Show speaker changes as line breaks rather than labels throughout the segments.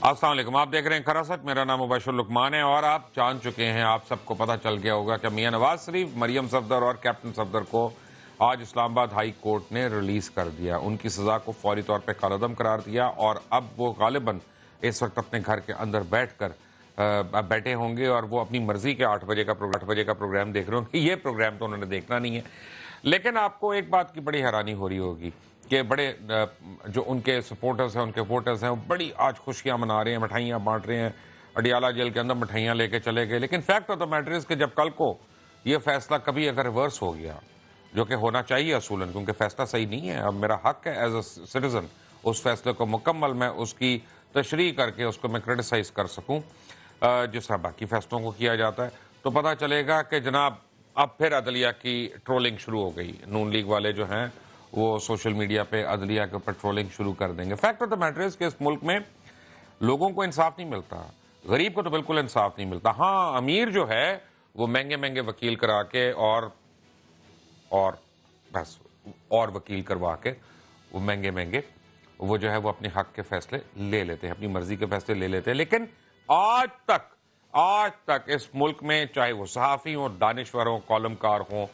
السلام علیکم، آپ دیکھ رہے ہیں خراست. میرا نام مبشر لقمان ہے اور آپ جان چکے ہیں، آپ سب کو پتہ چل گیا ہوگا کہ میاں نواز شریف، مریم صفدر اور کیپٹن صفدر کو آج اسلام آباد ہائی کورٹ نے ریلیز کر دیا. ان کی سزا کو فوری طور پہ کالعدم قرار دیا اور اب وہ غالباً اس وقت اپنے گھر کے اندر بیٹھے ہوں گے اور وہ اپنی مرضی کے 8 بجے کا پروگرام دیکھ رہے ہوں گے. یہ پروگرام تو انہوں نے دیکھنا نہیں ہے. لیکن آپ کو ایک بات کی بڑی حیرانی ہو رہی ہوگی کہ بڑے جو ان کے سپورٹرز ہیں، ان کے ووٹرز ہیں، وہ بڑی آج خوشیاں منا رہے ہیں، مٹھائیاں بانٹ رہے ہیں. اڈیالہ جیل کے اندر مٹھائیاں لے کے چلے گئے. لیکن fact of the matter is کہ جب کل کو یہ فیصلہ کبھی اگر ریورس ہو گیا، جو کہ ہونا چاہیے اصولاً، کیونکہ فیصلہ صحیح نہیں ہے، اب میرا حق ہے ایز اے سٹیزن اس فیصلے کو مکمل میں اس کی تشریح کر کے اس کو میں کرٹیسائز کر سکوں جس طرح باقی فیصلوں کو کیا جاتا ہے، تو پتہ چلے گا کہ جناب اب پھر عدلیہ کی ٹرولنگ شروع ہو گئی. نون لیگ والے جو ہیں وہ سوشل میڈیا پہ عدلیہ کے اوپر ٹرولنگ شروع کر دیں گے. Fact of the matter is کہ اس ملک میں لوگوں کو انصاف نہیں ملتا، غریب کو تو بالکل انصاف نہیں ملتا. ہاں، امیر جو ہے وہ مہنگے مہنگے وکیل کرا کے اور وکیل کروا کے وہ مہنگے وہ جو ہے وہ اپنے حق کے فیصلے لے لیتے ہیں، اپنی مرضی کے فیصلے لے لیتے ہیں. لیکن آج تک اس ملک میں چاہے وہ صحافی ہوں، دانشور ہوں، کالم کار ہوں،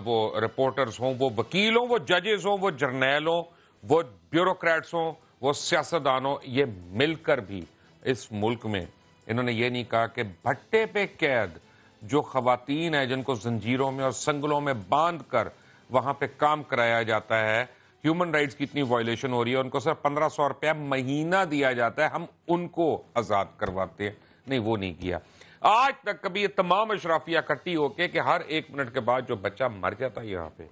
وہ رپورٹرز ہوں، وہ وکیل ہوں، وہ ججز ہوں، وہ جرنیل ہوں، وہ بیوروکریٹس ہوں، وہ سیاستدان ہوں، یہ مل کر بھی اس ملک میں انہوں نے یہ نہیں کہا کہ بھٹے پہ قید جو خواتین ہیں جن کو زنجیروں میں اور سنگلوں میں باندھ کر وہاں پہ کام کرایا جاتا ہے، ہیومن رائٹس کی اتنی وائلیشن ہو رہی ہے، ان کو صرف 1500 روپیہ مہینہ دیا جاتا ہے، ہم ان کو آزاد کرواتے ہیں. نہیں، وہ نہیں کیا. آج تک کبھی یہ تمام اشرافیہ اکٹھی ہو کے کہ ہر 1 منٹ کے بعد جو بچہ مر جاتا ہے یہاں پہ،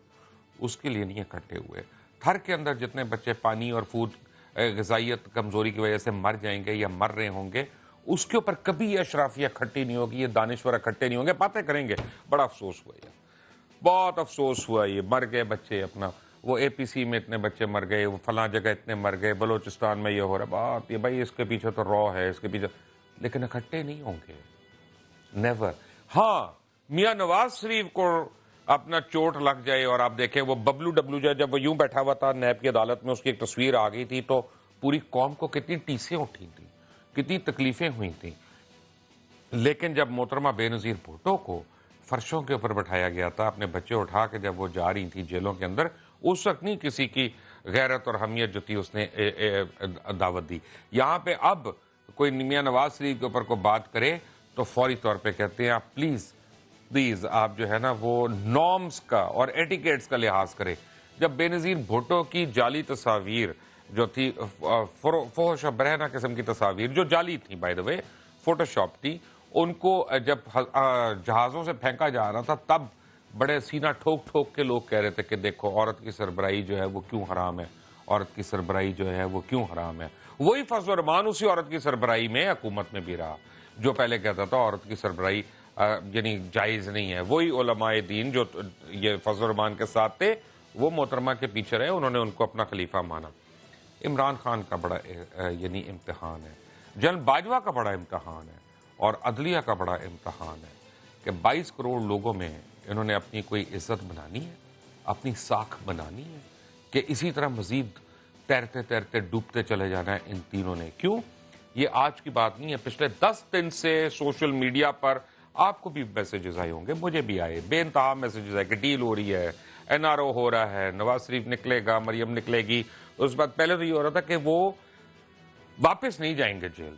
اس کے لیے نہیں اکٹھے ہوئے. گھر کے اندر جتنے بچے پانی اور فوڈ غذائیت کمزوری کی وجہ سے مر جائیں گے یا مر رہے ہوں گے، اس کے اوپر کبھی یہ اشرافیہ اکٹھی نہیں ہوگی، یہ دانشور اکٹھے نہیں ہوں گے، باتیں کریں گے. بڑا افسوس ہوا، یہ بہت افسوس ہوا. یہ مر گئے بچے، اپنا وہ اے پی سی میں اتنے بچے مر گئے، وہ فلاں جگہ اتنے مر گئے، بلوچستان میں یہ ہو رہا ہے. بات یہ بھائی اس کے پیچھے تو رو ہے، اس کے پیچھے، لیکن اکٹھے نہیں ہوں گے، نیور. ہاں، میاں نواز شریف کو اپنا چوٹ لگ جائے اور آپ دیکھیں وہ ببلو ڈبلو جب وہ یوں بیٹھا ہوا تھا نیب کی عدالت میں، اس کی ایک تصویر آ گئی تھی تو پوری قوم کو کتنی ٹیسیں اٹھی تھیں، کتنی تکلیفیں ہوئی تھیں. لیکن جب محترمہ بے نظیر بھٹو کو فرشوں کے اوپر بٹھایا گیا تھا، اپنے بچے اٹھا کے جب وہ جا رہی تھیں جیلوں کے اندر، اس وقت نہیں کسی کی غیرت اور حمیت جو تھی اس نے دعوت دی. یہاں پہ اب کوئی میاں نواز شریف کے اوپر کو بات کرے تو فوری طور پہ کہتے ہیں آپ پلیز آپ جو ہے نا وہ نارمز کا اور ایٹیکیٹس کا لحاظ کرے. جب بے نظیر بھٹو کی جعلی تصاویر جو تھی، فحش و برہنہ قسم کی تصاویر جو جعلی تھی، by the way photo shop تھی، ان کو جب جہازوں سے پھینکا جا رہا تھا تب بڑے سینہ ٹھوک کے لوگ کہہ رہے تھے کہ دیکھو عورت کی سربراہی جو ہے وہ کیوں حرام ہے، عورت کی سربراہی جو ہے وہ کیوں حرام ہے. وہی فضل الرحمان اسی عورت کی سربراہی میں حکومت میں بھی رہا جو پہلے کہتا تھا عورت کی سربراہی یعنی جائز نہیں ہے. وہی علماء دین جو یہ فضل الرحمان کے ساتھ تھے وہ محترمہ کے پیچھے رہے، انہوں نے ان کو اپنا خلیفہ مانا. عمران خان کا بڑا یعنی امتحان ہے، جنرل باجوہ کا بڑا امتحان ہے اور عدلیہ کا بڑا امتحان ہے کہ 22 کروڑ لوگوں میں انہوں نے اپنی کوئی عزت بنانی ہے، اپنی ساکھ بنانی ہے کہ اسی طرح مزید تیرتے ڈوبتے چلے جانا ہے ان تینوں نے. کیوں؟ یہ آج کی بات نہیں ہے، پچھلے 10 دن سے سوشل میڈیا پر آپ کو بھی میسیجز آئے ہوں گے، مجھے بھی آئے، بے انتہا میسیجز آئے کہ ڈیل ہو رہی ہے، این آر او ہو رہا ہے، نواز شریف نکلے گا، مریم نکلے گی. اس بعد پہلے تو یہ ہو رہا تھا کہ وہ واپس نہیں جائیں گے جیل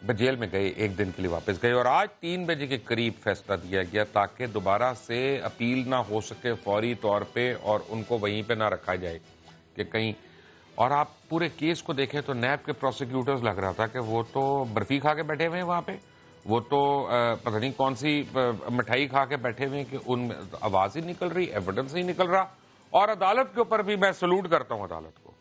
میں، جیل میں گئے، 1 دن کے لیے واپس گئے اور آج 3 بجے کے قریب فیصلہ دیا گیا تاکہ دوبارہ سے اپیل نہ ہو سکے فوری طور پہ اور ان کو وہیں پہ نہ رکھا جائے کہ کہیں. اور آپ پورے کیس کو دیکھیں تو نیب کے پروسیکیوٹرز لگ رہا تھا کہ وہ تو برفی کھا کے بیٹھے ہوئے ہیں وہاں پہ، وہ تو پتہ نہیں کون سی مٹھائی کھا کے بیٹھے ہوئے ہیں کہ ان میں آواز ہی نکل رہی، ایویڈنس نہیں نکل رہا. اور عدالت کے اوپر بھی میں سلوٹ کرتا ہوں عدالت کو.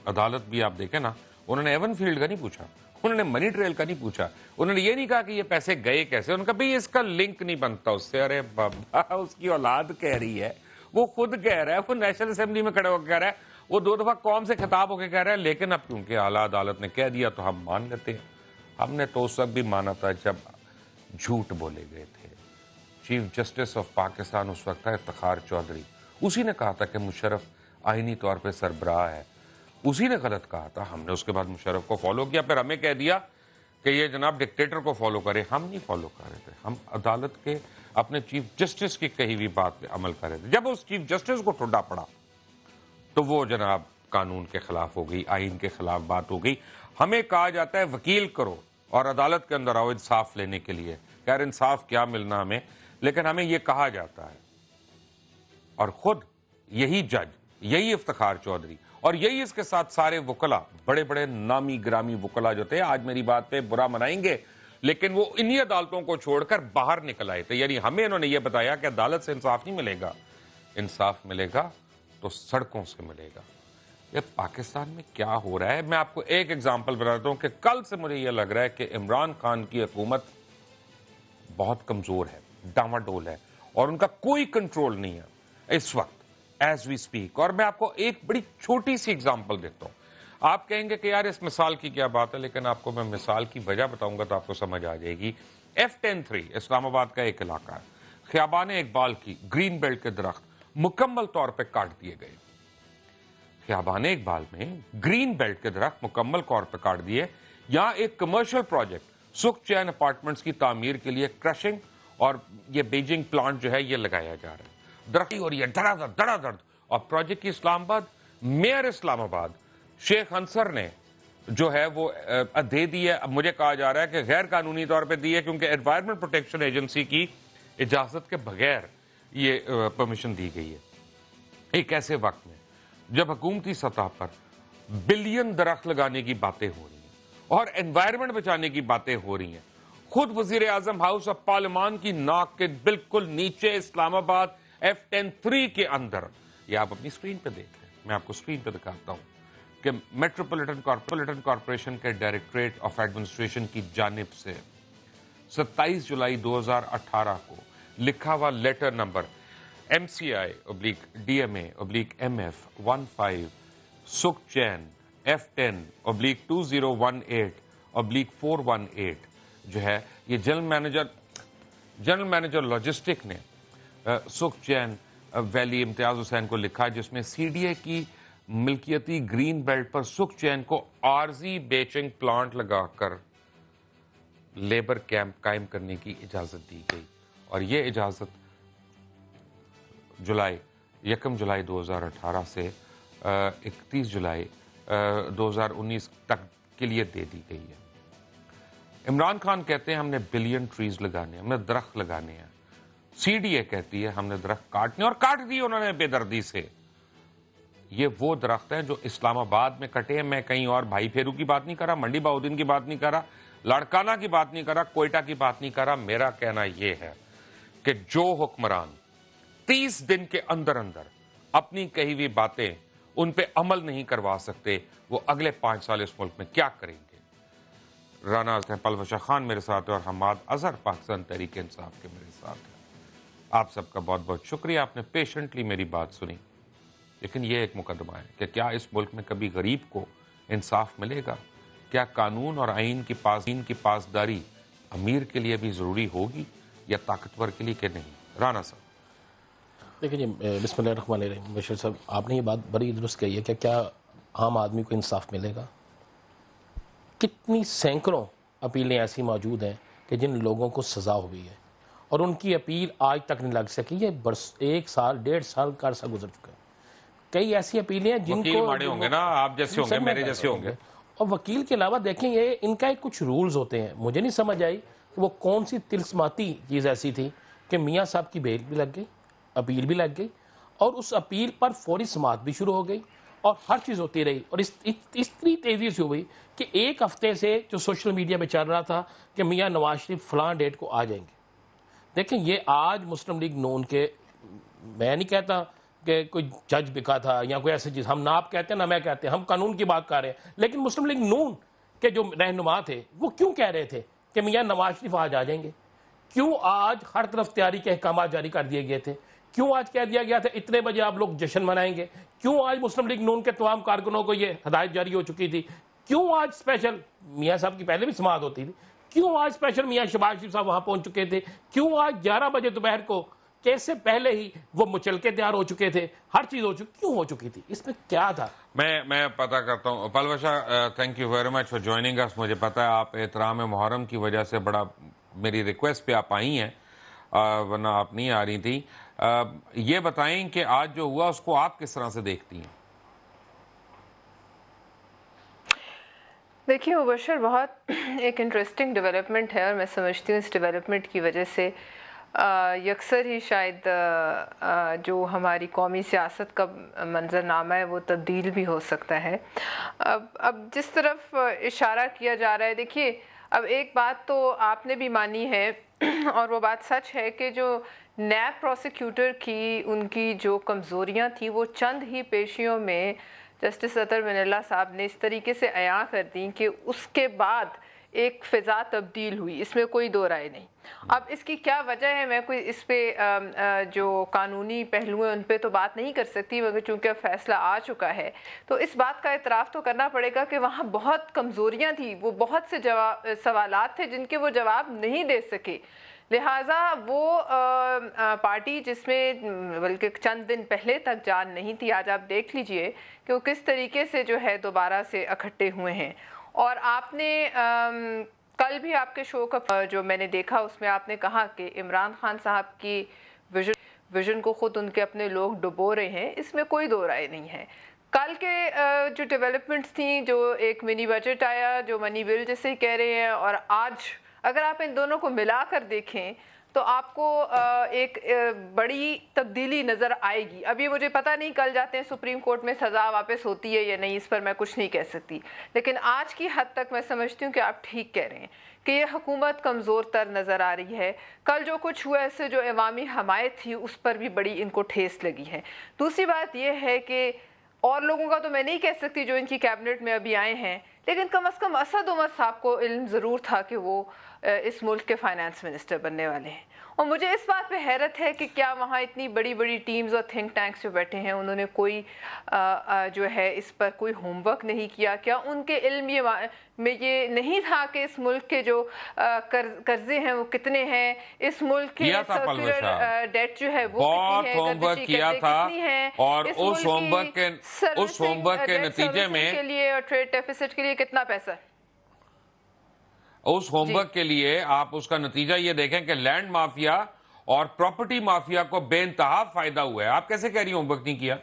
عدالت بھی آپ دیکھیں نا، انہوں نے ایون فیلڈ کا نہیں پوچھا، انہوں نے منی ٹریل کا نہیں پوچھا، انہوں نے یہ نہیں کہا کہ یہ پیسے گئے کیسے، انہوں نے کہا بھئی اس کا لنک نہیں بنتا اس سے. ارے بابا، اس کی اولاد کہہ رہی ہے، وہ خود کہہ رہا ہے، وہ نیشنل اسمبلی میں کھڑے ہو کے کہہ رہا ہے، وہ 2 دفعہ قوم سے خطاب ہو کے کہہ رہا ہے. لیکن اب کیونکہ اعلیٰ عدالت نے کہہ دیا تو ہم مان لیتے ہیں. ہم نے تو اس وقت بھی مانا تھا جب جھوٹ بولے گئے تھے. چیف جسٹس آف پاکستان اس وقت تھا افتخار چودھری، اسی نے کہا تھا کہ مشرف آئینی طور پہ سربراہ ہے. اسی نے غلط کہا تھا. ہم نے اس کے بعد مشرف کو فالو کیا, پھر ہمیں کہہ دیا کہ یہ جناب ڈکٹیٹر کو فالو کرے. ہم نہیں فالو کر رہے تھے, ہم عدالت کے اپنے چیف جسٹس کی کہی ہوئی بات پہ عمل کر رہے تھے. جب اس چیف جسٹس کو ٹھنڈا پڑا تو وہ جناب قانون کے خلاف ہو گئی, آئین کے خلاف بات ہو گئی. ہمیں کہا جاتا ہے وکیل کرو اور عدالت کے اندر آؤ انصاف لینے کے لیے. خیر انصاف کیا ملنا ہمیں, لیکن ہمیں یہ کہا جاتا ہے. اور خود یہی جج, یہی افتخار چودھری اور یہی اس کے ساتھ سارے وکلا, بڑے بڑے نامی گرامی وکلا جو تھے, آج میری بات پہ برا منائیں گے لیکن وہ انہی عدالتوں کو چھوڑ کر باہر نکل آئے تھے. یعنی ہمیں انہوں نے یہ بتایا کہ عدالت سے انصاف نہیں ملے گا, انصاف ملے گا تو سڑکوں سے ملے گا. یہ پاکستان میں کیا ہو رہا ہے؟ میں آپ کو ایک ایگزامپل بتاتا ہوں کہ کل سے مجھے یہ لگ رہا ہے کہ عمران خان کی حکومت بہت کمزور ہے, ڈاواڈول ہے, اور ان کا کوئی کنٹرول نہیں ہے اس وقت ایز وی سپیک. اور میں آپ کو ایک بڑی چھوٹی سی ایگزامپل دیتا ہوں. آپ کہیں گے کہ یار اس مثال کی کیا بات ہے, لیکن آپ کو میں مثال کی وجہ بتاؤں گا تو آپ کو سمجھ آ جائے گی. F-10-3 اسلام آباد کا ایک علاقہ ہے. خیابان اقبال کی گرین بیلٹ کے درخت مکمل طور پہ کاٹ دیے گئے. خیابان اقبال میں گرین بیلٹ کے درخت مکمل طور پہ کاٹ دیے. یہاں ایک کمرشل پروجیکٹ سکھ چین اپارٹمنٹس کی تعمیر کے لیے کرشنگ اور یہ بیجنگ پلانٹ جو ہے یہ لگایا جا رہا ہے. درختی ہو رہی ہے دڑا درد. اور پروجیکٹ کی اسلام آباد میئر اسلام آباد شیخ انصر نے جو ہے وہ دے دی ہے. مجھے کہا جا رہا ہے کہ غیر قانونی طور پہ دی ہے کیونکہ انوائرمنٹ پروٹیکشن ایجنسی کی اجازت کے بغیر یہ پرمیشن دی گئی ہے. ایک ایسے وقت میں جب حکومتی سطح پر بلین درخت لگانے کی باتیں ہو رہی ہیں اور انوائرمنٹ بچانے کی باتیں ہو رہی ہیں, خود وزیر اعظم ہاؤس آف پارلیمان کی ناک کے بالکل نیچے اسلام آباد F-10-3 کے اندر, یہ آپ اپنی سکرین پہ دیکھ رہے ہیں, میں آپ کو سکرین پہ دکھاتا ہوں کہ میٹروپولیٹن کارپوریشن کے ڈائریکٹریٹ آف ایڈمنسٹریشن کی جانب سے 27 جولائی 2018 کو لکھا ہوا لیٹر نمبر MCI/DMA/MF15 سکھ چین F10/2018/418 جو ہے, یہ جنرل مینیجر لاجسٹک نے سکھ چین ویلی امتیاز حسین کو لکھا, جس میں CDA کی ملکیتی گرین بیلٹ پر سکھ چین کو عارضی بیچنگ پلانٹ لگا کر لیبر کیمپ قائم کرنے کی اجازت دی گئی. اور یہ اجازت 1 جولائی 2018 سے 31 جولائی 2019 تک کے لیے دے دی گئی ہے. عمران خان کہتے ہیں ہم نے بلین ٹریز لگانے ہیں, ہم نے درخت لگانے ہیں. CDA کہتی ہے ہم نے درخت کاٹنے, اور کاٹ دی انہوں نے بے دردی سے. یہ وہ درخت ہیں جو اسلام آباد میں کٹے ہیں. میں کہیں اور بھائی پھیرو کی بات نہیں کر رہا, منڈی بہودین کی بات نہیں کر رہا, لاڑکانہ کی بات نہیں کر رہا, کوئٹہ کی بات نہیں کر رہا. میرا کہنا یہ ہے کہ جو حکمران 30 دن کے اندر اپنی کہی ہوئی باتیں ان پہ عمل نہیں کروا سکتے, وہ اگلے 5 سال اس ملک میں کیا کریں گے. رانا پلوشہ خان میرے ساتھ ہے اور حماد اظہر پاکستان تحریک انصاف کے میرے ساتھ ہیں. آپ سب کا بہت بہت شکریہ, آپ نے پیشنٹلی میری بات سنی. لیکن یہ ایک مقدمہ ہے کہ کیا اس ملک میں کبھی غریب کو انصاف ملے گا؟ کیا قانون اور آئین کی پاسداری امیر کے لیے بھی ضروری ہوگی یا طاقتور کے لیے کہ نہیں؟ رانا صاحب.
دیکھیں جی, بسم اللہ الرحمن الرحیم. بشیر صاحب, آپ نے یہ بات بڑی درست کہی ہے کہ کیا عام آدمی کو انصاف ملے گا؟ کتنی سینکڑوں اپیلیں ایسی موجود ہیں کہ جن لوگوں کو سزا ہوئی ہے اور ان کی اپیل آج تک نہیں لگ سکی. یہ 1 سال 1.5 سال کا عرصہ گزر چکا ہے. کئی ایسی اپیلیں ہیں جن کو
ماڑے ہوں گے نا, آپ جیسے ہوں گے, میرے جیسے ہوں گے.
اور وکیل کے علاوہ دیکھیں یہ ان کا کچھ رولز ہوتے ہیں. مجھے نہیں سمجھ آئی کہ وہ کون سی تلسماتی چیز ایسی تھی کہ میاں صاحب کی بیل بھی لگ گئی, اپیل بھی لگ گئی, اور اس اپیل پر فوری سماعت بھی شروع ہو گئی اور ہر چیز ہوتی رہی. اور اتنی تیزی سے ہوئی کہ 1 ہفتے سے جو سوشل میڈیا پہ چل رہا تھا کہ میاں نواز شریف فلاں ڈیٹ کو آ جائیں گے. دیکھیں یہ آج مسلم لیگ نون کے, میں نہیں کہتا کہ کوئی جج بکا تھا یا کوئی ایسی چیز, ہم نہ آپ کہتے ہیں نہ میں کہتے ہیں, ہم قانون کی بات کر رہے ہیں. لیکن مسلم لیگ نون کے جو رہنما تھے وہ کیوں کہہ رہے تھے کہ میاں نواز شریف آج آ جائیں گے؟ کیوں آج ہر طرف تیاری کے احکامات جاری کر دیے گئے تھے؟ کیوں آج کہہ دیا گیا تھا اتنے بجے آپ لوگ جشن منائیں گے؟ کیوں آج مسلم لیگ نون کے تمام کارکنوں کو یہ ہدایت جاری ہو چکی تھی؟ کیوں آج اسپیشل میاں صاحب کی پہلے بھی سماعت ہوتی تھی, کیوں آج اسپیشل میاں شہباز شریف صاحب وہاں پہنچ چکے تھے؟ کیوں آج 11 بجے دوپہر کو کیس سے پہلے ہی وہ مچلکے تیار ہو چکے تھے, ہر چیز ہو چکی, کیوں ہو چکی تھی, اس میں کیا تھا؟
میں پتہ کرتا ہوں. Palosh Shah, thank you very much for joining us. مجھے پتا ہے آپ احترام محرم کی وجہ سے بڑا میری ریکویسٹ پہ آپ آئی ہیں, ورنہ آپ نہیں آ رہی تھی. یہ بتائیں کہ آج جو ہوا اس کو آپ کس طرح سے دیکھتی ہیں؟
دیکھیے مبشر, بہت ایک انٹرسٹنگ ڈیولپمنٹ ہے, اور میں سمجھتی ہوں اس ڈیولپمنٹ کی وجہ سے یکسر ہی شاید جو ہماری قومی سیاست کا منظرنامہ ہے وہ تبدیل بھی ہو سکتا ہے. اب جس طرف اشارہ کیا جا رہا ہے, دیکھیے اب ایک بات تو آپ نے بھی مانی ہے اور وہ بات سچ ہے کہ جو نیب پروسیکیوٹر کی ان کی جو کمزوریاں تھیں وہ چند ہی پیشیوں میں جسٹس اطہر من اللہ صاحب نے اس طریقے سے عیاں کر دیں کہ اس کے بعد ایک فضا تبدیل ہوئی, اس میں کوئی دو رائے نہیں. اب اس کی کیا وجہ ہے, میں کوئی اس پہ جو قانونی پہلو ہیں ان پہ تو بات نہیں کر سکتی, مگر چونکہ اب فیصلہ آ چکا ہے تو اس بات کا اعتراف تو کرنا پڑے گا کہ وہاں بہت کمزوریاں تھیں, وہ بہت سے سوالات تھے جن کے وہ جواب نہیں دے سکے. لہٰذا وہ پارٹی جس میں بلکہ چند دن پہلے تک جان نہیں تھی, آج آپ دیکھ لیجئے کہ وہ کس طریقے سے جو ہے دوبارہ سے اکٹھے ہوئے ہیں. اور آپ نے کل بھی آپ کے شو کا جو میں نے دیکھا اس میں آپ نے کہا کہ عمران خان صاحب کی ویژن کو خود ان کے اپنے لوگ ڈبو رہے ہیں, اس میں کوئی دو رائے نہیں ہے. کل کے جو ڈیولپمنٹس تھیں, جو ایک منی بجٹ آیا جو منی بل جسے کہہ رہے ہیں, اور آج اگر آپ ان دونوں کو ملا کر دیکھیں تو آپ کو ایک بڑی تبدیلی نظر آئے گی. اب یہ مجھے پتہ نہیں کل جاتے ہیں سپریم کورٹ میں سزا واپس ہوتی ہے یا نہیں, اس پر میں کچھ نہیں کہہ سکتی, لیکن آج کی حد تک میں سمجھتی ہوں کہ آپ ٹھیک کہہ رہے ہیں کہ یہ حکومت کمزور تر نظر آ رہی ہے. کل جو کچھ ہوا اس سے جو عوامی حمایت تھی اس پر بھی بڑی ان کو ٹھیس لگی ہے. دوسری بات یہ ہے کہ اور لوگوں کا تو میں نہیں کہہ سکتی جو ان کی کیبنٹ میں ابھی آئے ہیں, لیکن کم از کم اسد عمر صاحب کو علم ضرور تھا کہ وہ اس ملک کے فائنانس منسٹر بننے والے ہیں. اور مجھے اس بات پہ حیرت ہے کہ کیا وہاں اتنی بڑی بڑی ٹیمز اور تھنک ٹینکس جو بیٹھے ہیں انہوں نے کوئی جو ہے اس پر کوئی ہوم ورک نہیں کیا؟ کیا ان کے علم میں یہ نہیں تھا کہ اس ملک کے جو قرضے ہیں وہ کتنے ہیں, اس ملک کے سرکولر ڈیٹ جو ہے وہ کتنی ہے,
ہوم ورک کیا تھا, اور اس ہوم ورک کے نتیجے میں
کے لیے اور ٹریڈ ڈیفیسٹ کے لیے کتنا پیسہ ہے.
اس ہوم ورک کے لیے آپ اس کا نتیجہ یہ دیکھیں کہ لینڈ مافیا اور پراپرٹی مافیا کو بے انتہا فائدہ ہوا ہے. آپ کیسے کہہ رہی ہوم ورک نہیں کیا؟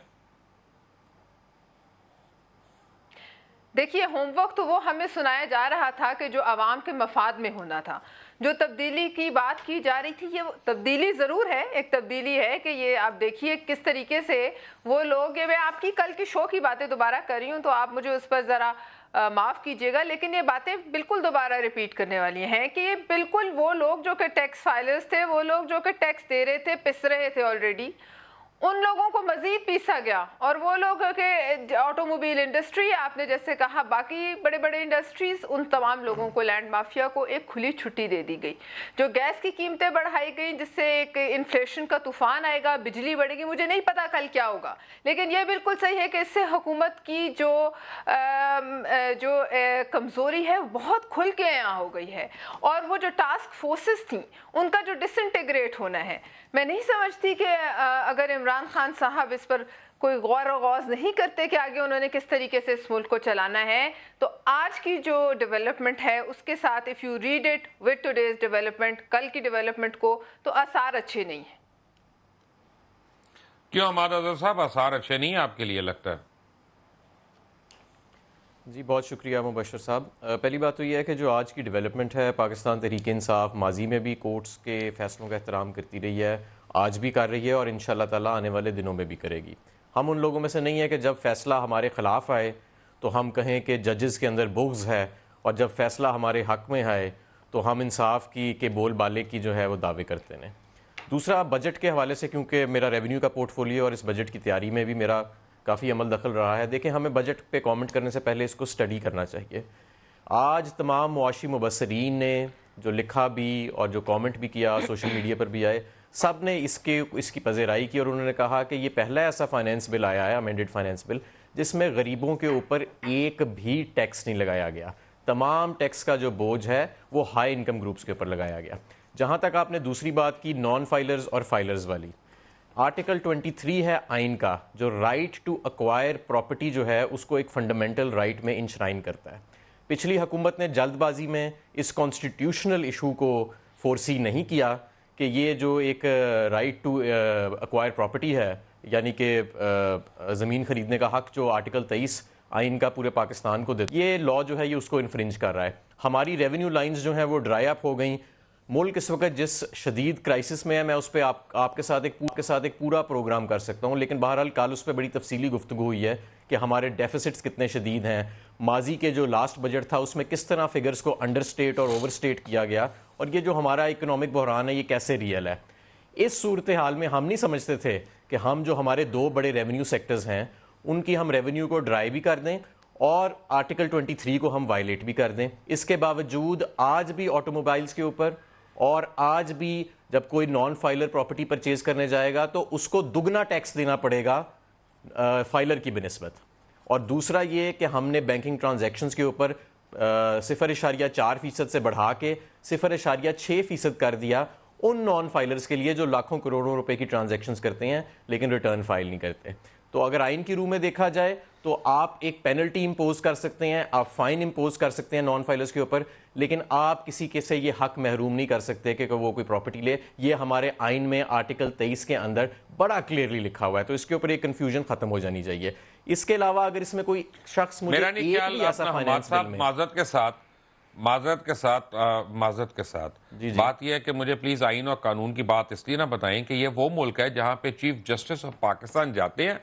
دیکھیے ہوم ورک تو وہ ہمیں سنایا جا رہا تھا کہ جو عوام کے مفاد میں ہونا تھا. جو تبدیلی کی بات کی جا رہی تھی یہ تبدیلی ضرور ہے, ایک تبدیلی ہے کہ یہ آپ دیکھیے کس طریقے سے وہ لوگ, یہ میں آپ کی کل کی شو کی باتیں دوبارہ کر رہی ہوں تو آپ مجھے اس پر ذرا معاف کیجیے گا, لیکن یہ باتیں بالکل دوبارہ ریپیٹ کرنے والی ہیں کہ یہ بالکل وہ لوگ جو کہ ٹیکس فائلرز تھے, وہ لوگ جو کہ ٹیکس دے رہے تھے, پس رہے تھے آلریڈی, ان لوگوں کو مزید پیسا گیا. اور وہ لوگ کہ آٹو موبائل انڈسٹری آپ نے جیسے کہا, باقی بڑے بڑے انڈسٹریز, ان تمام لوگوں کو لینڈ مافیا کو ایک کھلی چھٹی دے دی گئی. جو گیس کی قیمتیں بڑھائی گئی جس سے ایک انفلیشن کا طوفان آئے گا, بجلی بڑھے گی, مجھے نہیں پتا کل کیا ہوگا, لیکن یہ بالکل صحیح ہے کہ اس سے حکومت کی جو کمزوری ہے بہت کھل کے یہاں ہو گئی ہے. اور وہ جو ٹاسک فورسز تھیں ان کا جو ڈس انٹیگریٹ ہونا ہے, میں نہیں سمجھتی کہ اگر عمران خان صاحب اس پر کوئی غور و غوض نہیں کرتے کہ آگے انہوں نے کس طریقے سے اس ملک کو چلانا ہے, تو آج کی جو ڈیولپمنٹ ہے اس کے ساتھ if you read it with today's development, کل کی ڈیولپمنٹ کو, تو آثار اچھے نہیں ہیں.
کیوں حماد اظہر صاحب آثار اچھے نہیں ہیں آپ کے لیے لگتا ہے؟
جی بہت شکریہ مبشر صاحب. پہلی بات تو یہ ہے کہ جو آج کی ڈیولپمنٹ ہے, پاکستان تحریک انصاف ماضی میں بھی کورٹس کے فیصلوں کا احترام کرتی رہی ہے, آج بھی کر رہی ہے اور انشاءاللہ تعالیٰ آنے والے دنوں میں بھی کرے گی. ہم ان لوگوں میں سے نہیں ہیں کہ جب فیصلہ ہمارے خلاف آئے تو ہم کہیں کہ ججز کے اندر بغض ہے, اور جب فیصلہ ہمارے حق میں آئے تو ہم انصاف کی کے بول بالے کی جو ہے وہ دعوے کرتے ہیں. دوسرا, بجٹ کے حوالے سے کیونکہ میرا ریونیو کا پورٹ فولیو اور اس بجٹ کی تیاری میں بھی میرا کافی عمل دخل رہا ہے, دیکھیں ہمیں بجٹ پہ کامنٹ کرنے سے پہلے اس کو اسٹڈی کرنا چاہیے. آج تمام معاشی مبصرین نے جو لکھا بھی اور جو کامنٹ بھی کیا, سوشل میڈیا پر بھی آئے, سب نے اس کی پذیرائی کی, اور انہوں نے کہا کہ یہ پہلا ایسا فائنینس بل آیا ہے, امینڈڈ فائنینس بل, جس میں غریبوں کے اوپر ایک بھی ٹیکس نہیں لگایا گیا. تمام ٹیکس کا جو بوجھ ہے وہ ہائی انکم گروپس کے اوپر لگایا گیا. جہاں تک آپ نے دوسری بات کی نان فائلرز اور فائلرز والی، آرٹیکل 23 ہے آئین کا جو رائٹ ٹو ایکوائر پراپرٹی جو ہے اس کو ایک فنڈامنٹل رائٹ میں انشرائن کرتا ہے. پچھلی حکومت نے جلد بازی میں اس کانسٹیٹیوشنل ایشو کو فورسی نہیں کیا کہ یہ جو ایک رائٹ ٹو ایکوائر پراپرٹی ہے، یعنی کہ زمین خریدنے کا حق جو آرٹیکل 23 آئین کا پورے پاکستان کو دیتا ہے، یہ لا جو ہے یہ اس کو انفرنج کر رہا ہے. ہماری ریونیو لائنز جو ہیں وہ ڈرائی اپ ہو گئیں. ملک اس وقت جس شدید کرائسس میں ہے، میں اس پہ آپ کے ساتھ ایک پورا پروگرام کر سکتا ہوں، لیکن بہرحال کل اس پہ بڑی تفصیلی گفتگو ہوئی ہے کہ ہمارے ڈیفیسٹس کتنے شدید ہیں. ماضی کے جو لاسٹ بجٹ تھا اس میں کس طرح فگرز کو انڈر سٹیٹ اور اوور سٹیٹ کیا گیا، اور یہ جو ہمارا اکنامک بحران ہے یہ کیسے ریئل ہے. اس صورتحال میں ہم نہیں سمجھتے تھے کہ ہم جو ہمارے دو بڑے ریونیو سیکٹرز ہیں ان کی ہم ریونیو کو ڈرائی بھی کر دیں اور آرٹیکل 23 کو ہم وائلیٹ بھی کر دیں. اس کے باوجود آج بھی آٹو موبائلز کے اوپر اور آج بھی جب کوئی نان فائلر پراپرٹی پرچیز کرنے جائے گا تو اس کو دگنا ٹیکس دینا پڑے گا فائلر کی بنسبت. اور دوسرا یہ کہ ہم نے بینکنگ ٹرانزیکشنز کے اوپر 0.4% سے بڑھا کے 0.6% کر دیا ان نان فائلرز کے لیے جو لاکھوں کروڑوں روپے کی ٹرانزیکشنز کرتے ہیں لیکن ریٹرن فائل نہیں کرتے. تو اگر آئین کی روح میں دیکھا جائے تو آپ ایک پینلٹی امپوز کر سکتے ہیں، آپ فائن امپوز کر سکتے ہیں نان فائلرز کے اوپر، لیکن آپ کسی کے سے یہ حق محروم نہیں کر سکتے کہ وہ کوئی پراپرٹی لے. یہ ہمارے آئین میں آرٹیکل 23 کے اندر بڑا کلیئرلی لکھا ہوا ہے، تو اس کے اوپر یہ کنفیوژن ختم ہو جانی چاہیے. اس کے علاوہ اگر اس میں کوئی شخص مجھے ایک بھی ایسا فائنانس بل میں
معذرت کے ساتھ بات یہ ہے کہ مجھے پلیز آئین اور قانون کی بات اس لیے نہ بتائیں کہ یہ وہ ملک ہے جہاں پہ چیف جسٹس آف پاکستان جاتے ہیں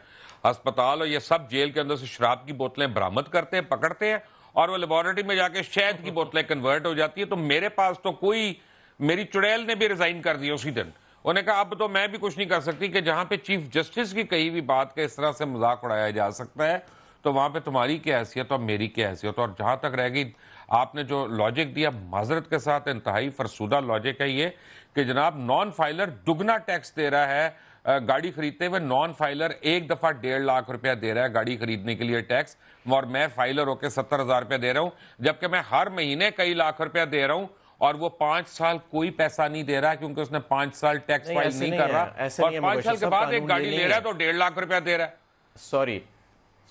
ہسپتال اور یہ سب جیل کے اندر سے شراب کی بوتلیں برآمد کرتے ہیں، پکڑتے ہیں، اور وہ لیبارٹری میں جا کے شہد کی بوتلیں کنورٹ ہو جاتی ہے. تو میرے پاس تو کوئی، میری چڑیل نے بھی ریزائن کر دیا اسی دن. انہوں نے کہا اب تو میں بھی کچھ نہیں کر سکتی کہ جہاں پہ چیف جسٹس کی کہی ہوئی بات کا اس طرح سے مذاق اڑایا جا سکتا ہے تو وہاں پہ تمہاری کیا حیثیت اور میری کیا حیثیت. اور جہاں تک رہ گئی آپ نے جو لاجک دیا معذرت کے ساتھ انتہائی فرسودہ لاجک ہے یہ کہ جناب نان فائلر دگنا ٹیکس دے رہا ہے گاڑی خریدتے ہوئے. نان فائلر ایک دفعہ 1.5 لاکھ روپیہ دے رہا ہے گاڑی خریدنے کے لیے ٹیکس، اور میں فائلر ہو کے 70,000 روپیہ دے رہا ہوں، جبکہ میں ہر مہینے کئی لاکھ روپیہ دے رہا ہوں اور وہ 5 سال کوئی پیسہ نہیں دے رہا کیونکہ اس نے 5 سال ٹیکس فائل نہیں کر رہا، اور 5 سال کے بعد ایک گاڑی لے رہا ہے تو 1.5 لاکھ روپیہ دے رہا ہے.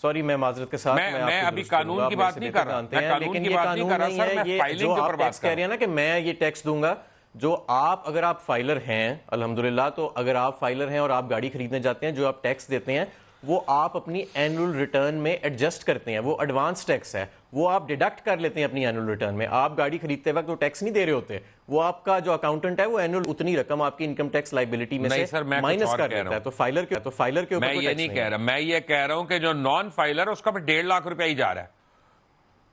سوری میں معذرت کے ساتھ
میں ابھی قانون کی بات نہیں کر رہا، میں قانون کی بات نہیں کر رہا سر، میں فائلنگ کے اوپر بات کر رہا ہوں.
کہہ رہے ہیں نا کہ میں یہ ٹیکس دوں گا جو آپ، اگر آپ فائلر ہیں الحمدللہ، تو اگر آپ فائلر ہیں اور آپ گاڑی خریدنے جاتے ہیں جو آپ ٹیکس دیتے ہیں وہ آپ اپنی اینول ریٹرن میں ایڈجسٹ کرتے ہیں، وہ ایڈوانس ٹیکس ہے، وہ آپ ڈیڈکٹ کر لیتے ہیں اپنی اینول ریٹرن میں. آپ گاڑی خریدتے وقت وہ ٹیکس نہیں دے رہے ہوتے، وہ آپ کا جو اکاؤنٹنٹ ہے وہ اینول اتنی رقم آپ کی انکم ٹیکس لائبلٹی میں سے مائنس کر دیتا ہے. تو فائلر کے اوپر
میں یہ نہیں کہہ رہا، میں یہ کہہ رہا ہوں کہ جو نان فائلر اس کا بھی 1.5 لاکھ روپیہ ہی جا رہا ہے،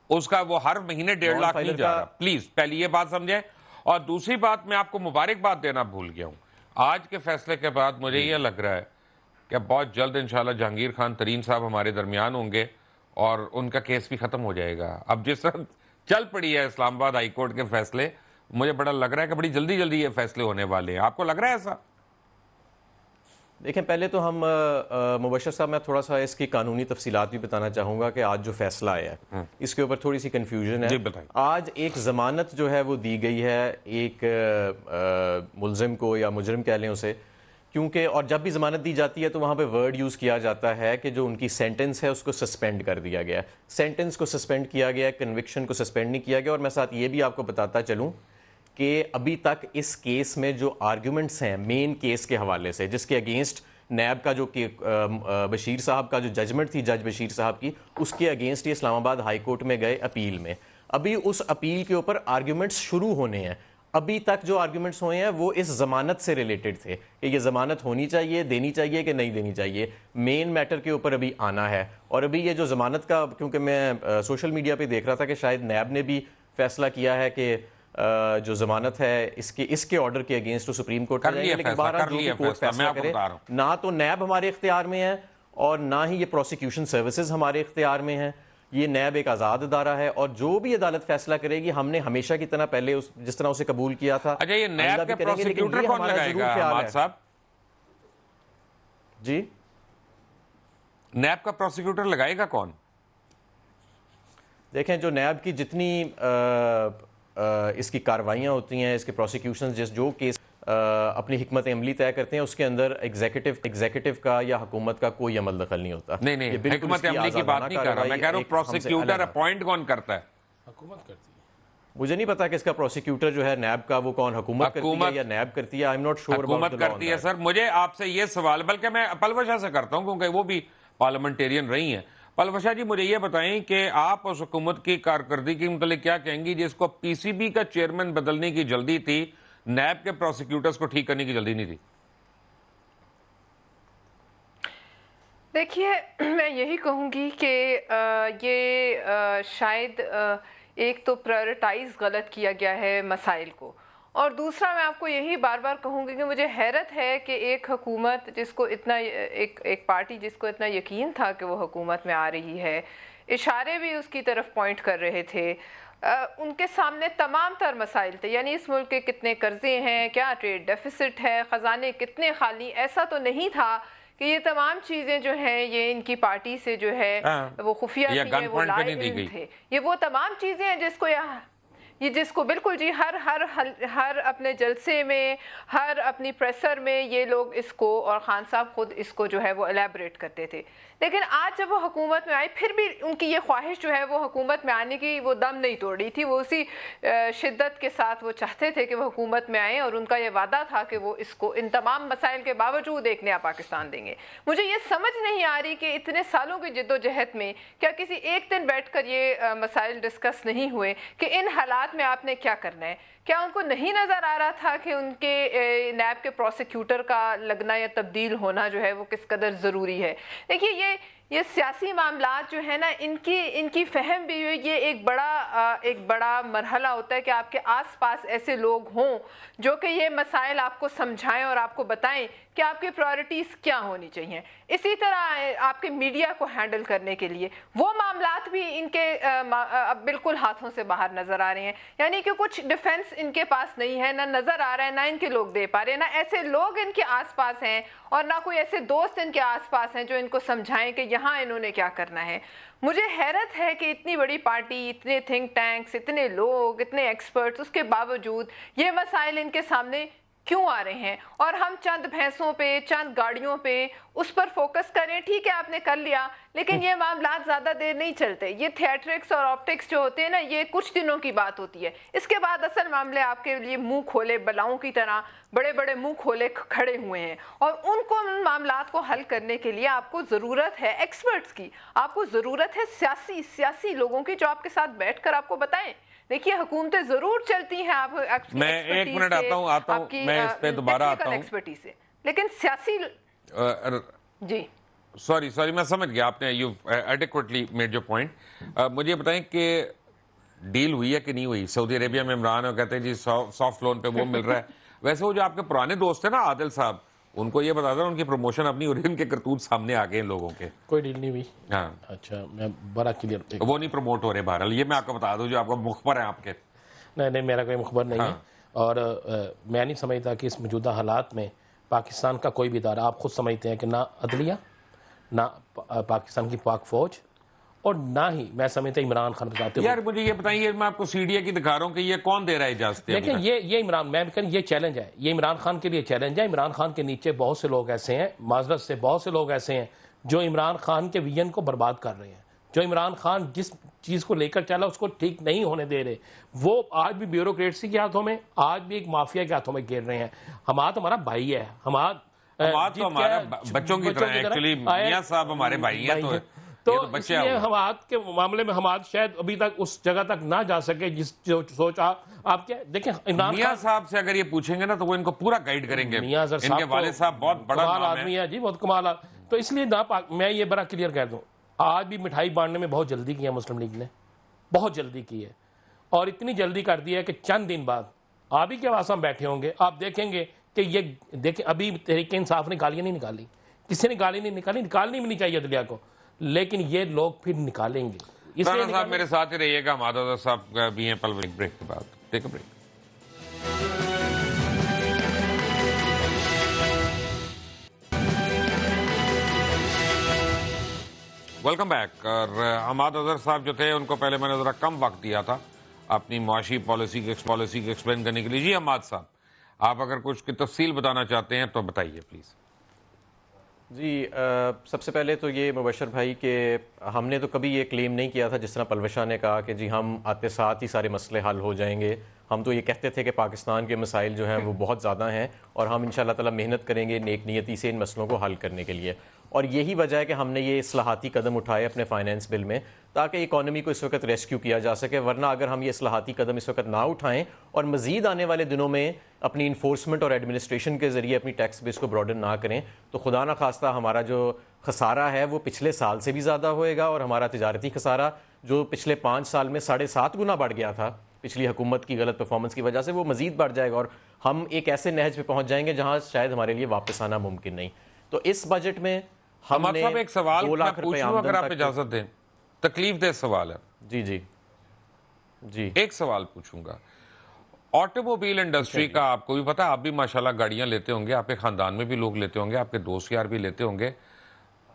اس کا وہ ہر مہینے 1.5 لاکھ نہیں جا رہا. پلیز پہلی یہ بات سمجھیں. اور دوسری بات میں آپ کو مبارکباد دینا بھول گیا ہوں، آج کے فیصلے کے بعد مجھے یہ لگ رہا ہے کہ بہت جلد انشاءاللہ جہانگیر خان ترین صاحب ہمارے درمیان ہوں گے اور ان کا کیس بھی ختم ہو جائے گا. اب جس طرح چل پڑی ہے اسلام آباد ہائی کورٹ کے فیصلے، مجھے بڑا لگ رہا ہے کہ بڑی جلدی یہ فیصلے ہونے والے ہیں. آپ کو لگ رہا ہے ایسا؟
دیکھیں پہلے تو ہم مبشر صاحب میں تھوڑا سا اس کی قانونی تفصیلات بھی بتانا چاہوں گا کہ آج جو فیصلہ آیا ہے اس کے اوپر تھوڑی سی کنفیوژن ہے. آج ایک ضمانت جو ہے وہ دی گئی ہے ایک ملزم کو یا مجرم کہہ لیں اسے، کیونکہ اور جب بھی ضمانت دی جاتی ہے تو وہاں پہ ورڈ یوز کیا جاتا ہے کہ جو ان کی سینٹنس ہے اس کو سسپینڈ کر دیا گیا ہے. سینٹنس کو سسپینڈ کیا گیا ہے، کنوکشن کو سسپینڈ نہیں کیا گیا. اور میں ساتھ یہ بھی آپ کو بتاتا چلوں کہ ابھی تک اس کیس میں جو آرگیومنٹس ہیں مین کیس کے حوالے سے، جس کے اگینسٹ نیب کا جو بشیر صاحب کا جو ججمنٹ تھی جج بشیر صاحب کی، اس کے اگینسٹ یہ اسلام آباد ہائی کورٹ میں گئے اپیل میں. ابھی اس اپیل کے اوپر آرگیومنٹس شروع ہونے ہیں. ابھی تک جو آرگیومنٹس ہوئے ہیں وہ اس ضمانت سے ریلیٹڈ تھے کہ یہ ضمانت ہونی چاہیے، دینی چاہیے کہ نہیں دینی چاہیے. مین میٹر کے اوپر ابھی آنا ہے. اور ابھی یہ جو ضمانت کا، کیونکہ میں سوشل میڈیا پہ دیکھ رہا تھا کہ شاید نیب نے بھی فیصلہ کیا ہے کہ جو ضمانت ہے اس کے آرڈر کے اگینسٹ سپریم کورٹ میں، لیکن بہرحال جو بھی کورٹ فیصلہ کرے، نہ تو نیب ہمارے اختیار میں ہے اور نہ ہی یہ پروسیکیوشن سروسز ہمارے اختیار میں ہیں. یہ نیب ایک آزاد ادارہ ہے اور جو بھی عدالت فیصلہ کرے گی ہم نے ہمیشہ کی طرح پہلے جس طرح اسے قبول کیا تھا.
اچھا یہ نیب کا پروسیکیوٹر کون لگائے گا حماد صاحب؟
جی
نیب کا پروسیکیوٹر لگائے گا کون؟
دیکھیں جو نیب کی جتنی اس کی کاروائیاں ہوتی ہیں، اس کے پروسیکیوشنز جو کیس اپنی حکمت عملی طے کرتے ہیں، اس کے اندر ایگزیکٹو کا یا حکومت کا کوئی عمل دخل نہیں ہوتا.
نہیں حکمت عملی کی بات نہیں کر رہا میں، کہہ رہا ہوں پروسیکیوٹر اپوائنٹ کون کرتا ہے؟
حکومت کرتی ہے.
مجھے نہیں پتا کہ اس کا پروسیکیوٹر جو ہے نیب کا وہ کون، حکومت کرتی ہے یا نیب کرتی ہے. I'm not sure
حکومت کرتی ہے سر. مجھے آپ سے یہ سوال، بلکہ میں پلوشا سے کرتا ہوں کیونکہ وہ بھی پارلیمنٹیرین رہی ہیں. پلوشا جی مجھے یہ بتائیں کہ آپ اس حکومت کی کارکردگی کے متعلق کیا کہیں گی جس کو پی سی بی کا چیئرمین بدلنے کی جلدی تھی، نیب کے پروسیکیوٹرز کو ٹھیک کرنے کی جلدی نہیں تھی؟
دیکھیے میں یہی کہوں گی کہ یہ شاید ایک تو پرائرٹائز غلط کیا گیا ہے مسائل کو، اور دوسرا میں آپ کو یہی بار بار کہوں گی کہ مجھے حیرت ہے کہ ایک حکومت جس کو اتنا ایک پارٹی جس کو اتنا یقین تھا کہ وہ حکومت میں آ رہی ہے، اشارے بھی اس کی طرف پوائنٹ کر رہے تھے، ان کے سامنے تمام تر مسائل تھے، یعنی اس ملک کے کتنے قرضے ہیں، کیا ٹریڈ ڈیفیسٹ ہے، خزانے کتنے خالی. ایسا تو نہیں تھا کہ یہ تمام چیزیں جو ہیں یہ ان کی پارٹی سے جو ہے وہ خفیہ تھی، وہ لائے علم تھے. یہ وہ تمام چیزیں ہیں جس کو بالکل جی ہر اپنے جلسے میں، ہر اپنی پریسر میں یہ لوگ اس کو، اور خان صاحب خود اس کو جو ہے وہ الیبریٹ کرتے تھے. لیکن آج جب وہ حکومت میں آئی، پھر بھی ان کی یہ خواہش جو ہے وہ حکومت میں آنے کی وہ دم نہیں توڑ رہی تھی. وہ اسی شدت کے ساتھ وہ چاہتے تھے کہ وہ حکومت میں آئیں، اور ان کا یہ وعدہ تھا کہ وہ اس کو ان تمام مسائل کے باوجود ایک نیا پاکستان دیں گے. مجھے یہ سمجھ نہیں آ رہی کہ اتنے سالوں کی جد و جہد میں کیا کسی ایک دن بیٹھ کر یہ مسائل ڈسکس نہیں ہوئے کہ ان حالات میں آپ نے کیا کرنا ہے. کیا ان کو نہیں نظر آ رہا تھا کہ ان کے نیب کے پروسیکیوٹر کا لگنا یا تبدیل ہونا جو ہے وہ کس قدر ضروری ہے؟ دیکھیے یہ سیاسی معاملات جو ہے نا، ان کی فہم بھی یہ ایک بڑا مرحلہ ہوتا ہے کہ آپ کے آس پاس ایسے لوگ ہوں جو کہ یہ مسائل آپ کو سمجھائیں اور آپ کو بتائیں کہ آپ کی پرائرٹیز کیا ہونی چاہیے. اسی طرح آپ کے میڈیا کو ہینڈل کرنے کے لیے وہ معاملات بھی ان کے اب بالکل ہاتھوں سے باہر نظر آ رہے ہیں. یعنی کہ کچھ ڈیفنس ان کے پاس نہیں ہے، نہ نظر آ رہا ہے، نہ ان کے لوگ دے پا رہے ہیں، نہ ایسے لوگ ان کے آس پاس ہیں، اور نہ کوئی ایسے دوست ان کے آس پاس ہیں جو ان کو سمجھائیں کہ یہاں انہوں نے کیا کرنا ہے. مجھے حیرت ہے کہ اتنی بڑی پارٹی، اتنے تھنک ٹینکس، اتنے لوگ، اتنے ایکسپرٹس، اس کے باوجود یہ مسائل ان کے سامنے کیوں آ رہے ہیں، اور ہم چند بھینسوں پہ، چند گاڑیوں پہ اس پر فوکس کریں. ٹھیک ہے آپ نے کر لیا، لیکن یہ معاملات زیادہ دیر نہیں چلتے. یہ تھیٹرکس اور آپٹکس جو ہوتے ہیں نا، یہ کچھ دنوں کی بات ہوتی ہے. اس کے بعد اصل معاملے آپ کے لیے منہ کھولے بلاؤں کی طرح بڑے بڑے منہ کھولے کھڑے ہوئے ہیں، اور ان معاملات کو حل کرنے کے لیے آپ کو ضرورت ہے ایکسپرٹس کی، آپ کو ضرورت ہے سیاسی لوگوں کی جو آپ کے ساتھ بیٹھ کر آپ کو بتائیں. دیکھیے حکومتیں ضرور چلتی ہیں، آپ
میں ایک منٹ آتا ہوں میں اس پہ دوبارہ آتا ہوں
ایکسپرٹیز سے، لیکن سیاسی جی
سوری میں سمجھ گیا، آپ نے you adequately made your point. مجھے بتائیں کہ ڈیل ہوئی ہے کہ نہیں ہوئی؟ سعودی عربیہ میں عمران کہتے ہیں جی سافٹ لون پہ وہ مل رہا ہے. ویسے وہ جو آپ کے پرانے دوست ہیں نا عادل صاحب، ان کو یہ بتا دیں ان کی پروموشن اپنی ہو رہی ہے، ان کے کرتوت سامنے آ گئے ان لوگوں کے.
کوئی ڈیل نہیں ہوئی.
ہاں
اچھا میں بڑا کلیئر،
وہ نہیں پروموٹ ہو رہے بہرحال. یہ میں آپ کو بتا دوں جو آپ کو مخبر ہیں آپ کے.
نہیں میرا کوئی مخبر نہیں ہے، اور میں نہیں سمجھتا کہ اس موجودہ حالات میں پاکستان کا کوئی بھی ادارہ، آپ خود سمجھتے ہیں کہ نہ عدلیہ، نہ پاکستان کی پاک فوج، اور نہ ہی میں سمجھتا عمران خان بتاتے
یار مجھے یہ بتائیے، میں آپ کو سی ڈی اے کی دکھا رہا ہوں کہ یہ کون دے رہا ہے اجازت؟
لیکن یہ عمران، میں کہوں یہ چیلنج ہے، یہ عمران خان کے لیے چیلنج ہے. عمران خان کے نیچے بہت سے لوگ ایسے ہیں، معذرت سے بہت سے لوگ ایسے ہیں جو عمران خان کے ویژن کو برباد کر رہے ہیں، جو عمران خان جس چیز کو لے کر چلا اس کو ٹھیک نہیں ہونے دے رہے. وہ آج بھی بیوروکریٹسی کے ہاتھوں میں، آج بھی ایک مافیا کے ہاتھوں میں گر رہے ہیں. حماد ہمارا بھائی ہے، حماد
تو ہمارا بچوں کی طرح ایکچولی میاں صاحب ہمارے بھائی ہیں،
تو اس لیے حماد کے معاملے میں حماد شاید ابھی تک اس جگہ تک نہ جا سکے جس جو سوچ آپ کیا دیکھیں.
میاں صاحب سے اگر یہ پوچھیں گے نا تو وہ ان کو پورا گائیڈ کریں گے. ان کے والد صاحب بہت بڑا
کمال آدمی ہے جی، بہت کمال. تو اس لیے میں یہ بڑا کلیئر کہہ دوں، آج بھی مٹھائی بانٹنے میں بہت جلدی کی ہے مسلم لیگ نے، بہت جلدی کی ہے، اور اتنی جلدی کر دی ہے کہ چند دن بعد آپ ہی کے پاس ہم بیٹھے ہوں گے، آپ دیکھیں گے کہ یہ دیکھیں ابھی تحریک انصاف نے گالیاں نہیں نکالی، کسی نے گالی نہیں نکالی، نکالنی بھی نہیں چاہیے عدلیہ کو، لیکن یہ لوگ پھر نکالیں گے.
رانا صاحب میرے ساتھ ہی رہیے گا، حماد اظہر صاحب بھی ہیں پل بریک کے بعد. ٹیک اے بریک. Welcome back. اور حماد اظہر صاحب جو تھے ان کو پہلے میں نے ذرا کم وقت دیا تھا، اپنی معاشی پالیسی کو ایکسپلین کرنے کے لیے. جی حماد صاحب, آپ اگر کچھ کی تفصیل بتانا چاہتے ہیں تو بتائیے پلیز.
جی سب سے پہلے تو یہ مبشر بھائی کہ ہم نے تو کبھی یہ کلیم نہیں کیا تھا جس طرح پلوشا نے کہا کہ جی ہم آتے ساتھ ہی سارے مسئلے حل ہو جائیں گے. ہم تو یہ کہتے تھے کہ پاکستان کے مسائل جو ہیں وہ بہت زیادہ ہیں اور ہم انشاءاللہ تعالی محنت کریں گے نیک نیتی سے ان مسئلوں کو حل کرنے کے لیے. اور یہی وجہ ہے کہ ہم نے یہ اصلاحاتی قدم اٹھائے اپنے فائنینس بل میں تاکہ اکانومی کو اس وقت ریسکیو کیا جا سکے. ورنہ اگر ہم یہ اصلاحاتی قدم اس وقت نہ اٹھائیں اور مزید آنے والے دنوں میں اپنی انفورسمنٹ اور ایڈمنسٹریشن کے ذریعے اپنی ٹیکس بیس کو براڈن نہ کریں تو خدا نہ خواستہ ہمارا جو خسارہ ہے وہ پچھلے سال سے بھی زیادہ ہوئے گا اور ہمارا تجارتی خسارہ جو پچھلے 5 سال میں 7.5 گنا بڑھ گیا تھا پچھلی حکومت کی غلط پرفارمنس کی وجہ سے وہ مزید بڑھ جائے گا اور ہم ایک ایسے نہج پہ پہنچ جائیں گے جہاں شاید ہمارے لیے واپس آنا ممکن نہیں. تو اس بجٹ میں ہم نے
ایک سوال
2 لاکھ روپے
پوچھوں اگر آپ اجازت دیں, تکلیف دہ سوال ہے.
جی
ایک سوال پوچھوں گا. آٹو موبائل انڈسٹری کا آپ کو بھی پتا, آپ بھی ماشاءاللہ گاڑیاں لیتے ہوں گے, آپ کے خاندان میں بھی لوگ لیتے ہوں گے, آپ کے دوست یار بھی لیتے ہوں گے.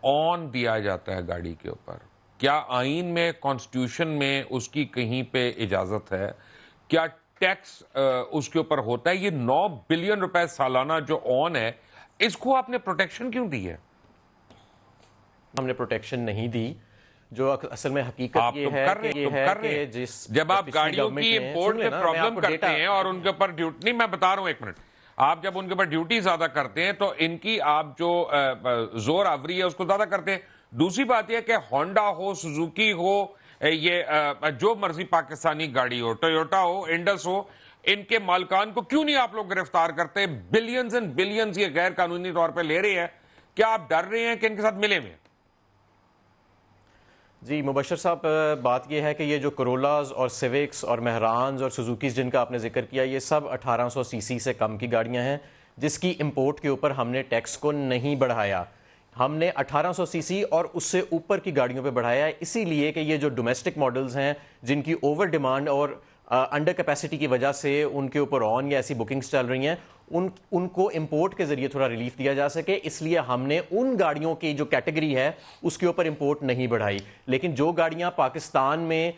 آن دیا جاتا ہے گاڑی کے اوپر, کیا آئین میں کانسٹیٹیوشن میں اس کی کہیں پہ اجازت ہے؟ کیا ٹیکس اس کے اوپر ہوتا ہے؟ یہ 9 بلین روپے سالانہ جو آن ہے اس کو آپ نے پروٹیکشن کیوں دی ہے؟
ہم نے پروٹیکشن نہیں دی. جو اصل میں حقیقت یہ ہے کہ
جب آپ گاڑیوں کی امپورٹ میں پرابلم کرتے ہیں اور ان کے اوپر ڈیوٹی, نہیں میں بتا رہا ہوں ایک منٹ, آپ جب ان کے اوپر ڈیوٹی زیادہ کرتے ہیں تو ان کی آپ جو زور آوری ہے اس کو زیادہ کرتے ہیں. دوسری بات یہ کہ ہونڈا ہو, سوزوکی ہو, یہ جو مرضی پاکستانی گاڑی ہو, ٹویوٹا ہو, انڈس ہو, ان کے مالکان کو کیوں نہیں آپ لوگ گرفتار کرتے؟ بلینز اینڈ بلینز یہ غیر قانونی طور پہ لے رہے ہیں, کیا آپ ڈر رہے ہیں کہ ان کے ساتھ ملے ہوئے؟
جی مبشر صاحب, بات یہ ہے کہ یہ جو کرولاز اور سیوکس اور مہرانز اور سوزوکیز جن کا آپ نے ذکر کیا یہ سب 1800 سی سی سے کم کی گاڑیاں ہیں جس کی امپورٹ کے اوپر ہم نے ٹیکس کو نہیں بڑھایا. ہم نے 1800 سی سی اور اس سے اوپر کی گاڑیوں پہ بڑھایا ہے اسی لیے کہ یہ جو ڈومیسٹک ماڈلز ہیں جن کی اوور ڈیمانڈ اور انڈر کیپیسٹی کی وجہ سے ان کے اوپر آن یا ایسی بکنگز چل رہی ہیں, ان کو امپورٹ کے ذریعے تھوڑا ریلیف دیا جا سکے, اس لیے ہم نے ان گاڑیوں کی جو کیٹیگری ہے اس کے اوپر امپورٹ نہیں بڑھائی. لیکن جو گاڑیاں پاکستان میں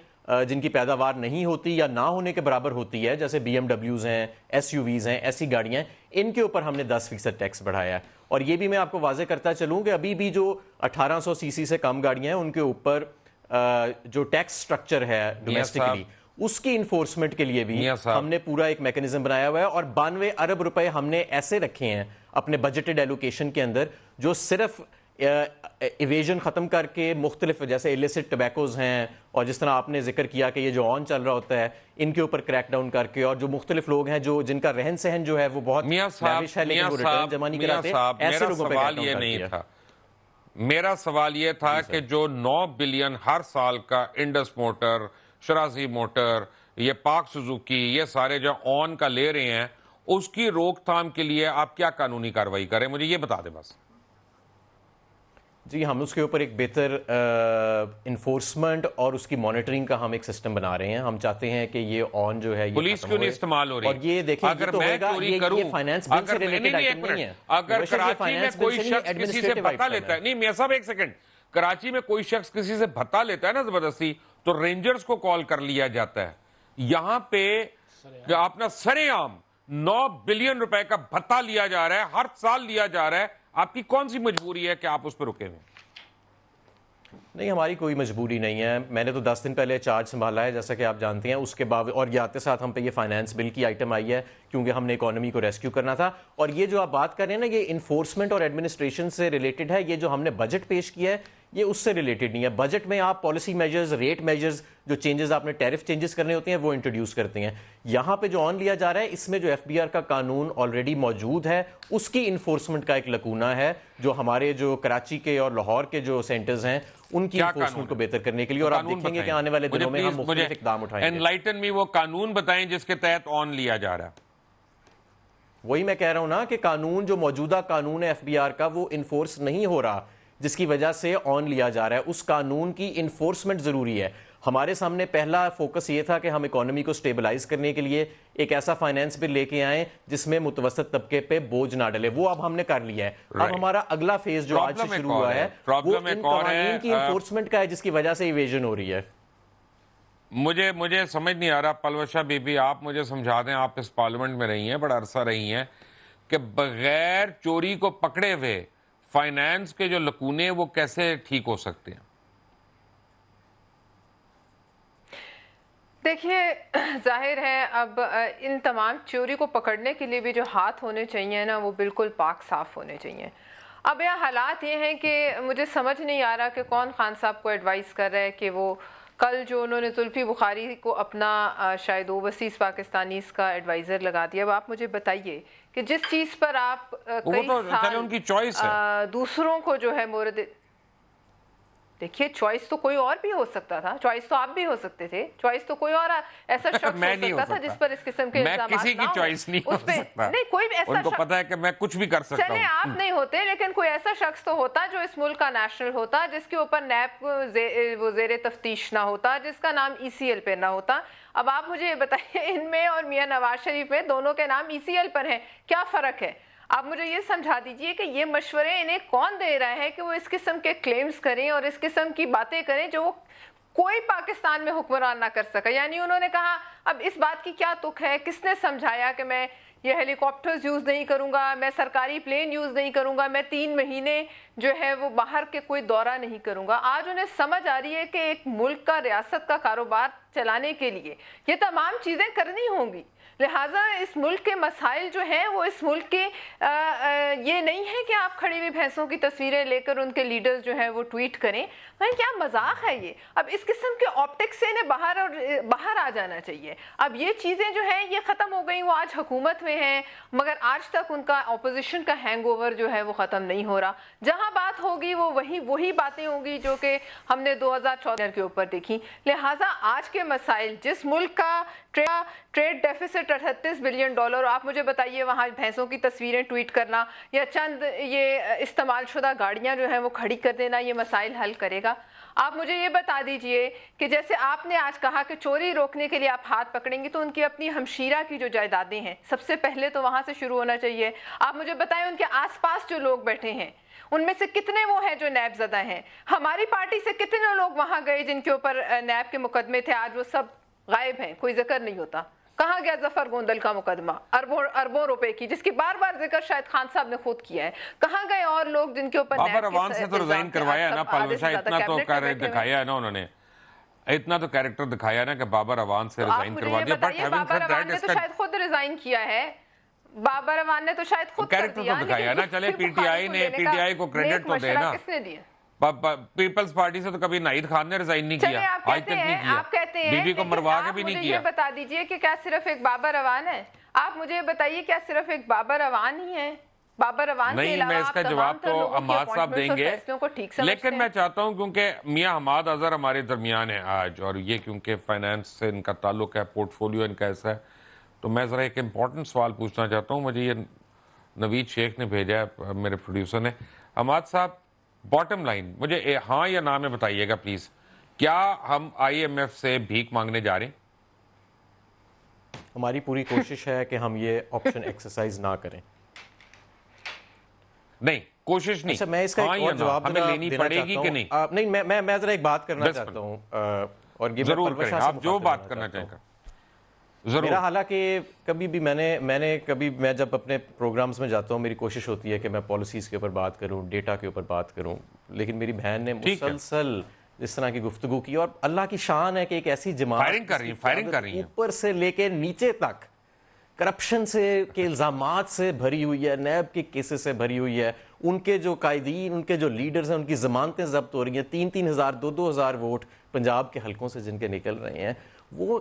جن کی پیداوار نہیں ہوتی یا نہ ہونے کے برابر ہوتی ہے جیسے بی ایم ڈبلیوز ہیں, ایس یو ویز ہیں, ایسی گاڑیاں, ان کے اوپر ہم نے 10% ٹیکس بڑھایا ہے. اور یہ بھی میں آپ کو واضح کرتا چلوں کہ ابھی بھی جو 1800 سی سی سے کم گاڑیاں ہیں ان کے اوپر جو ٹیکس سٹرکچر ہے ڈومیسٹکلی اس کی انفورسمنٹ کے لیے بھی ہم نے پورا ایک میکنزم بنایا ہوا ہے اور 92 ارب روپے ہم نے ایسے رکھے ہیں اپنے بجٹڈ ایلوکیشن کے اندر جو صرف ایویژن ختم کر کے مختلف جیسے ایلیسٹ ٹبیکوز ہیں اور جس طرح آپ نے ذکر کیا کہ یہ جو آن چل رہا ہوتا ہے ان کے اوپر کریک ڈاؤن کر کے, اور جو مختلف لوگ ہیں جو جن کا رہن سہن جو ہے وہ بہت لیوش ہے لیکن وہ ریٹرن جمع نہیں کراتے, ایسے لوگوں پہ کریک ڈاؤن نہیں تھا.
میرا سوال یہ تھا کہ جو 9 بلین ہر سال کا انڈس موٹر, شرازی موٹر, یہ پاک سوزوکی, یہ سارے جو آن کا لے رہے ہیں اس کی روک تھام کے لیے آپ کیا قانونی کارروائی کریں, مجھے یہ بتا دیں بس.
جی ہم اس کے اوپر ایک بہتر انفورسمنٹ اور اس کی مانیٹرنگ کا ہم ایک سسٹم بنا رہے ہیں. ہم چاہتے ہیں کہ یہ آن جو ہے
پولیس کیوں نہیں استعمال ہو رہی,
اور یہ دیکھیں
اگر میں چوری کروں,
فائنانس بل سے ریلیٹڈ آئٹم نہیں ہے.
اگر کراچی میں کوئی شخص کسی سے بھتا لیتا ہے, نہیں میاں صاحب ایک سیکنڈ, کراچی میں کوئی شخص کسی سے بھتا لیتا ہے نا زبردستی تو رینجرز کو کال کر لیا جاتا ہے. یہاں پہ اپنا سرے عام 9 بلین روپے کا بھتا لیا جا رہا ہے, ہر سال لیا جا رہا ہے. آپ کی کون سی مجبوری ہے کہ آپ اس پہ رکے ہوئے؟
نہیں ہماری کوئی مجبوری نہیں ہے. میں نے تو 10 دن پہلے چارج سنبھالا ہے جیسا کہ آپ جانتے ہیں. اس کے باوجود اور یہ آتے ساتھ ہم پہ یہ فائنانس بل کی آئٹم آئی ہے کیونکہ ہم نے اکانومی کو ریسکیو کرنا تھا. اور یہ جو آپ بات کر رہے ہیں نا یہ انفورسمنٹ اور ایڈمنسٹریشن سے ریلیٹڈ ہے. یہ جو ہم نے بجٹ پیش کیا ہے یہ اس سے ریلیٹڈ نہیں ہے. بجٹ میں آپ پالیسی میجرز, ریٹ میجرز, جو چینجز آپ نے ٹیرف چینجز کرنے ہوتے ہیں وہ انٹروڈیوس کرتے ہیں. یہاں پہ جو آن لیا جا رہا ہے اس میں جو ایف بی آر کا قانون آلریڈی موجود ہے اس کی انفورسمنٹ کا ایک لکونہ ہے جو ہمارے جو کراچی کے اور لاہور کے جو سینٹرز ہیں ان کی انفورسمنٹ کو بہتر کرنے کے لیے. اور آپ دیکھیں گے کہ آنے والے دنوں میں ہم مختلف اقدام اٹھائیں گے.
انلائٹن میں وہ قانون بتائیں جس کے تحت آن لیا جا رہا ہے.
وہی میں کہہ رہا ہوں نا کہ قانون جو موجودہ قانون ہے ایف بی آر کا وہ انفورس نہیں ہو رہا جس کی وجہ سے آن لیا جا رہا ہے. اس قانون کی انفورسمنٹ ضروری ہے. ہمارے سامنے پہلا فوکس یہ تھا کہ ہم اکانومی کو سٹیبلائز کرنے کے لیے ایک ایسا فائنانس بل لے کے آئیں جس میں متوسط طبقے پہ بوجھ نہ ڈلے. وہ اب ہم نے کر لیا ہے. اب ہمارا اگلا فیز جو آج سے شروع ہوا ہے وہ ان قوانین کی انفورسمنٹ کا ہے جس کی وجہ سے ایویژن ہو رہی ہے.
مجھے سمجھ نہیں آ رہا پلوشہ بی بی، آپ مجھے سمجھا دیں، آپ اس پارلیمنٹ میں رہی ہیں، بڑا عرصہ رہی ہیں، کہ بغیر چوری کو پکڑے ہوئے فائنانس کے جو لکونے وہ کیسے ٹھیک ہو سکتے ہیں؟
دیکھیے ظاہر ہے اب ان تمام چوری کو پکڑنے کے لیے بھی جو ہاتھ ہونے چاہیے نا، وہ بالکل پاک صاف ہونے چاہیے. اب یہ حالات یہ ہیں کہ مجھے سمجھ نہیں آ رہا کہ کون خان صاحب کو ایڈوائز کر رہا ہے کہ وہ کل جو انہوں نے زلفی بخاری کو اپنا شاید اوورسیز پاکستانیز کا ایڈوائزر لگا دیا. اب آپ مجھے بتائیے کہ جس چیز پر آپ کئی سال
ان کی چوائس ہے،
دوسروں کو جو ہے مورد، دیکھیے چوائس تو کوئی اور بھی ہو سکتا تھا، چوائس تو آپ بھی ہو سکتے تھے، چوائس تو کوئی اور ایسا شخص ہو سکتا تھا جس پر اس قسم کے الزامات نہ ہوں.
میں کسی کی چوائس نہیں ہو سکتا،
نہیں کوئی بھی ایسا
ان کو پتا ہے کہ میں کچھ بھی کر سکتا ہوں.
چلے آپ نہیں ہوتے، لیکن کوئی ایسا شخص تو ہوتا جو اس ملک کا نیشنل ہوتا، جس کے اوپر نیب وہ زیر تفتیش نہ ہوتا، جس کا نام ECL پہ نہ ہوتا. اب آپ مجھے یہ بتائیے ان میں اور میاں نواز شریف میں دونوں کے نام ECL پر ہیں، کیا فرق ہے؟ آپ مجھے یہ سمجھا دیجئے کہ یہ مشورے انہیں کون دے رہا ہے کہ وہ اس قسم کے کلیمز کریں اور اس قسم کی باتیں کریں جو کوئی پاکستان میں حکمران نہ کر سکا. یعنی انہوں نے کہا اب اس بات کی کیا تک ہے، کس نے سمجھایا کہ میں یہ ہیلی کاپٹرز یوز نہیں کروں گا، میں سرکاری پلین یوز نہیں کروں گا، میں 3 مہینے جو ہے وہ باہر کے کوئی دورہ نہیں کروں گا. آج انہیں سمجھ آ رہی ہے کہ ایک ملک کا ریاست کا کاروبار چلانے کے لیے یہ تمام چیزیں کرنی ہوں گی. لہٰذا اس ملک کے مسائل جو ہیں وہ اس ملک کے یہ نہیں ہے کہ آپ کھڑی ہوئی بھینسوں کی تصویریں لے کر ان کے لیڈرز جو ہیں وہ ٹویٹ کریں. کیا مذاق ہے یہ؟ اب اس قسم کے آپٹکس سے انہیں باہر آ جانا چاہیے. اب یہ چیزیں جو ہیں یہ ختم ہو گئیں، وہ آج حکومت میں ہیں مگر آج تک ان کا اپوزیشن کا ہینگ اوور جو ہے وہ ختم نہیں ہو رہا. جہاں بات ہوگی وہ وہی باتیں ہوں گی جو کہ ہم نے 2014 کے اوپر دیکھی. لہٰذا آج کے مسائل، جس ملک کا ٹریڈ ڈیفیسٹ 38 بلین ڈالر، آپ مجھے بتائیے وہاں بھینسوں کی تصویریں ٹویٹ کرنا یا چند یہ استعمال شدہ گاڑیاں جو ہیں وہ کھڑی کر دینا یہ مسائل حل کرے گا؟ آپ مجھے یہ بتا دیجئے کہ جیسے آپ نے آج کہا کہ چوری روکنے کے لیے آپ ہاتھ پکڑیں گے تو ان کی اپنی ہمشیرہ کی جو جائیدادیں ہیں سب سے پہلے تو وہاں سے شروع ہونا چاہیے. آپ مجھے بتائیں ان کے آس پاس جو لوگ بیٹھے ہیں ان میں سے کتنے وہ ہیں جو نیب زدہ ہیں؟ ہماری پارٹی سے کتنے لوگ وہاں گئے جن کے اوپر نیب کے مقدمے تھے، آج وہ سب غائب ہیں، کوئی ذکر نہیں ہوتا. کہاں گیا ظفر گوندل کا مقدمہ اربوں روپے کی جس کی بار بار ذکر شاید خان صاحب نے خود کیا ہے؟ کہاں گئے اور لوگ جن کے اوپر
بابر اوان سے تو ریزائن کروایا ہے نا پلوشہ، اتنا تو کیریکٹر دکھایا ہے نا انہوں نے، اتنا تو کیریکٹر دکھایا نا کہ بابر اوان سے ریزائن کروا دیا.
بابر اوان نے تو شاید خود ریزائن کیا ہے، بابر اوان نے تو شاید خود
کیریکٹر تو دکھایا نا. چلے پی ٹی آئی کو کریڈٹ تو دے نا.
کس نے دیا؟
پیپلز پارٹی سے تو کبھی ناہید خان نے ریزائن نہیں کیا، آج تک نہیں کیا.
آپ کہتے ہیں
بی بی کو مروا کے بھی نہیں کیا.
مجھے یہ بتا دیجئے کہ کیا صرف ایک بابر اوان ہے؟ آپ مجھے بتائیے کیا صرف ایک بابر اوان ہی ہے؟ بابر اوان کے علاوہ
نہیں، میں اس کا جواب تو حماد صاحب دیں گے، لیکن میں چاہتا ہوں کیونکہ میاں حماد اظہر ہمارے درمیان ہے آج، اور یہ کیونکہ فائنانس سے ان کا تعلق ہے، پورٹ فولیو ان کا ایسا ہے، تو میں ذرا ایک امپورٹنٹ سوال پوچھنا چاہتا ہوں. مجھے یہ نوید شیخ نے بھیجا ہے، میرے پروڈیوسر نے. حماد صاحب باٹم لائن مجھے ہاں یا نہ میں بتائیے گا پلیز، کیا ہم IMF سے بھیک مانگنے جا رہے ہیں؟
ہماری پوری کوشش ہے کہ ہم یہ آپشن ایکسرسائز نہ کریں.
نہیں کوشش نہیں.
اچھا میں اس کا ایک اور جواب
ہمیں لینی پڑے گی کہ نہیں؟
نہیں، میں ذرا ایک بات کرنا چاہتا ہوں، اور یہ
ضرور کریں آپ جو بات کرنا چاہیں گا.
میرا حالانکہ کبھی بھی میں جب اپنے پروگرامز میں جاتا ہوں میری کوشش ہوتی ہے کہ میں پالیسیز کے اوپر بات کروں، ڈیٹا کے اوپر بات کروں، لیکن میری بہن نے مسلسل اس طرح کی گفتگو کی، اور اللہ کی شان ہے کہ ایک ایسی جماعت
فائرنگ کر رہی ہیں
اوپر سے لے کے نیچے تک کرپشن سے کے الزامات سے بھری ہوئی ہے، نیب کے کیسز سے بھری ہوئی ہے. ان کے جو قائدین، ان کے جو لیڈرز ہیں، ان کی ضمانتیں ضبط ہو رہی ہیں. 3-3 ہزار 2-2 ہزار ووٹ پنجاب کے حلقوں سے جن کے نکل رہے ہیں. وہ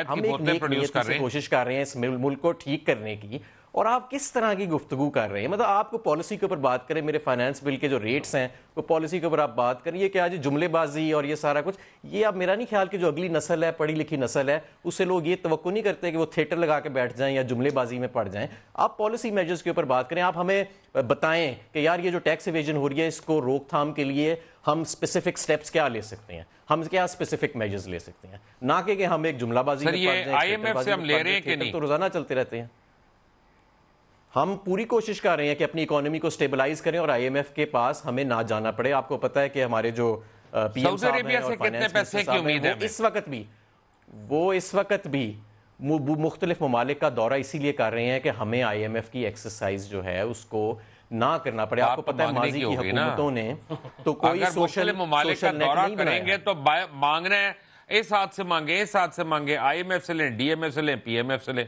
ہم ایک نیک نیت سے کوشش کر رہے ہیں اس ملک کو ٹھیک کرنے کی، اور آپ کس طرح کی گفتگو کر رہے ہیں؟ مطلب آپ کو پالیسی کے اوپر بات کریں، میرے فائنانس بل کے جو ریٹس ہیں وہ پالیسی کے اوپر آپ بات کریے کہ آج جملے بازی اور یہ سارا کچھ، یہ اب میرا نہیں خیال کہ جو اگلی نسل ہے، پڑھی لکھی نسل ہے، اس سے لوگ یہ توقع نہیں کرتے کہ وہ تھیٹر لگا کے بیٹھ جائیں یا جملے بازی میں پڑ جائیں. آپ پالیسی میجرز کے اوپر بات کریں. آپ ہمیں بتائیں کہ یار یہ جو ٹیکس ایویژن ہو رہی ہے اس کو روک تھام کے لیے ہم اسپیسیفک سٹیپس کیا لے سکتے ہیں، ہم کیا اسپیسیفک میجرز لے سکتے ہیں، نہ کہ ہم ایک جملہ بازی میں پڑ جائیں.
IMF سے ہم لے رہے ہیں کہ نہیں؟
تو روزانہ چلتے رہتے ہیں. ہم پوری کوشش کر رہے ہیں کہ اپنی اکانومی کو سٹیبلائز کریں اور IMF کے پاس ہمیں نہ جانا پڑے. آپ کو پتا ہے کہ ہمارے جو پی ایم صاحب ہیں اور فائنانس منسٹر صاحب ہیں وہ اس وقت بھی وہ اس وقت بھی مختلف ممالک کا دورہ اسی لیے کر رہے ہیں کہ ہمیں آئی ایم ایف کی ایکسرسائز جو ہے اس کو نہ کرنا پڑے. آپ کو پتہ ہے ماضی کی حکومتوں نے تو کوئی
سوشل ممالک کا دورہ کریں گے تو مانگنا ہے اس ہاتھ سے مانگے اس ہاتھ سے مانگے, آئی ایم ایف سے لیں, ڈی ایم ایف سے لیں, پی ایم ایف سے لیں.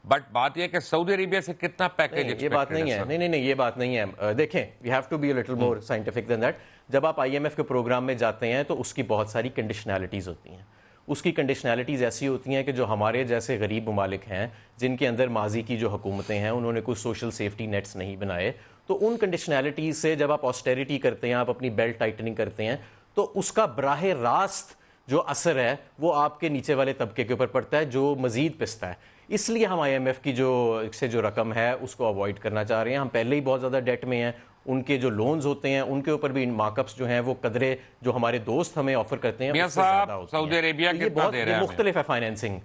بٹ بات یہ کہ سعودی عربیہ سے کتنا پیکیج
یہ بات نہیں ہے, نہیں یہ بات نہیں ہے. دیکھیں we have to be a little more scientific than that. جب آپ آئی ایم ایف کے پروگرام میں جاتے ہیں تو اس کی بہت ساری کنڈیشنالٹیز ہوتی ہیں. اس کی کنڈیشنالٹیز ایسی ہوتی ہیں کہ جو ہمارے جیسے غریب ممالک ہیں جن کے اندر ماضی کی جو حکومتیں ہیں انہوں نے کوئی سوشل سیفٹی نیٹس نہیں بنائے, تو ان کنڈیشنالٹیز سے جب آپ آسٹیریٹی کرتے ہیں, آپ اپنی بیلٹ ٹائٹننگ کرتے ہیں, تو اس کا براہ راست جو اثر ہے وہ آپ کے نیچے والے طبقے کے اوپر پڑتا ہے جو مزید پستا ہے. اس لیے ہم آئی ایم ایف کی جو رقم ہے اس کو اوائڈ کرنا چاہ رہے ہیں. ہم پہلے ہی بہت زیادہ ڈیٹ میں ہیں. ان کے جو لونز ہوتے ہیں ان کے اوپر بھی مارک اپس جو ہیں وہ قدرے جو ہمارے دوست ہمیں آفر کرتے ہیں
سعودی عربیہ کتنا دے رہا ہے؟
مختلف ہے فائنینسنگ.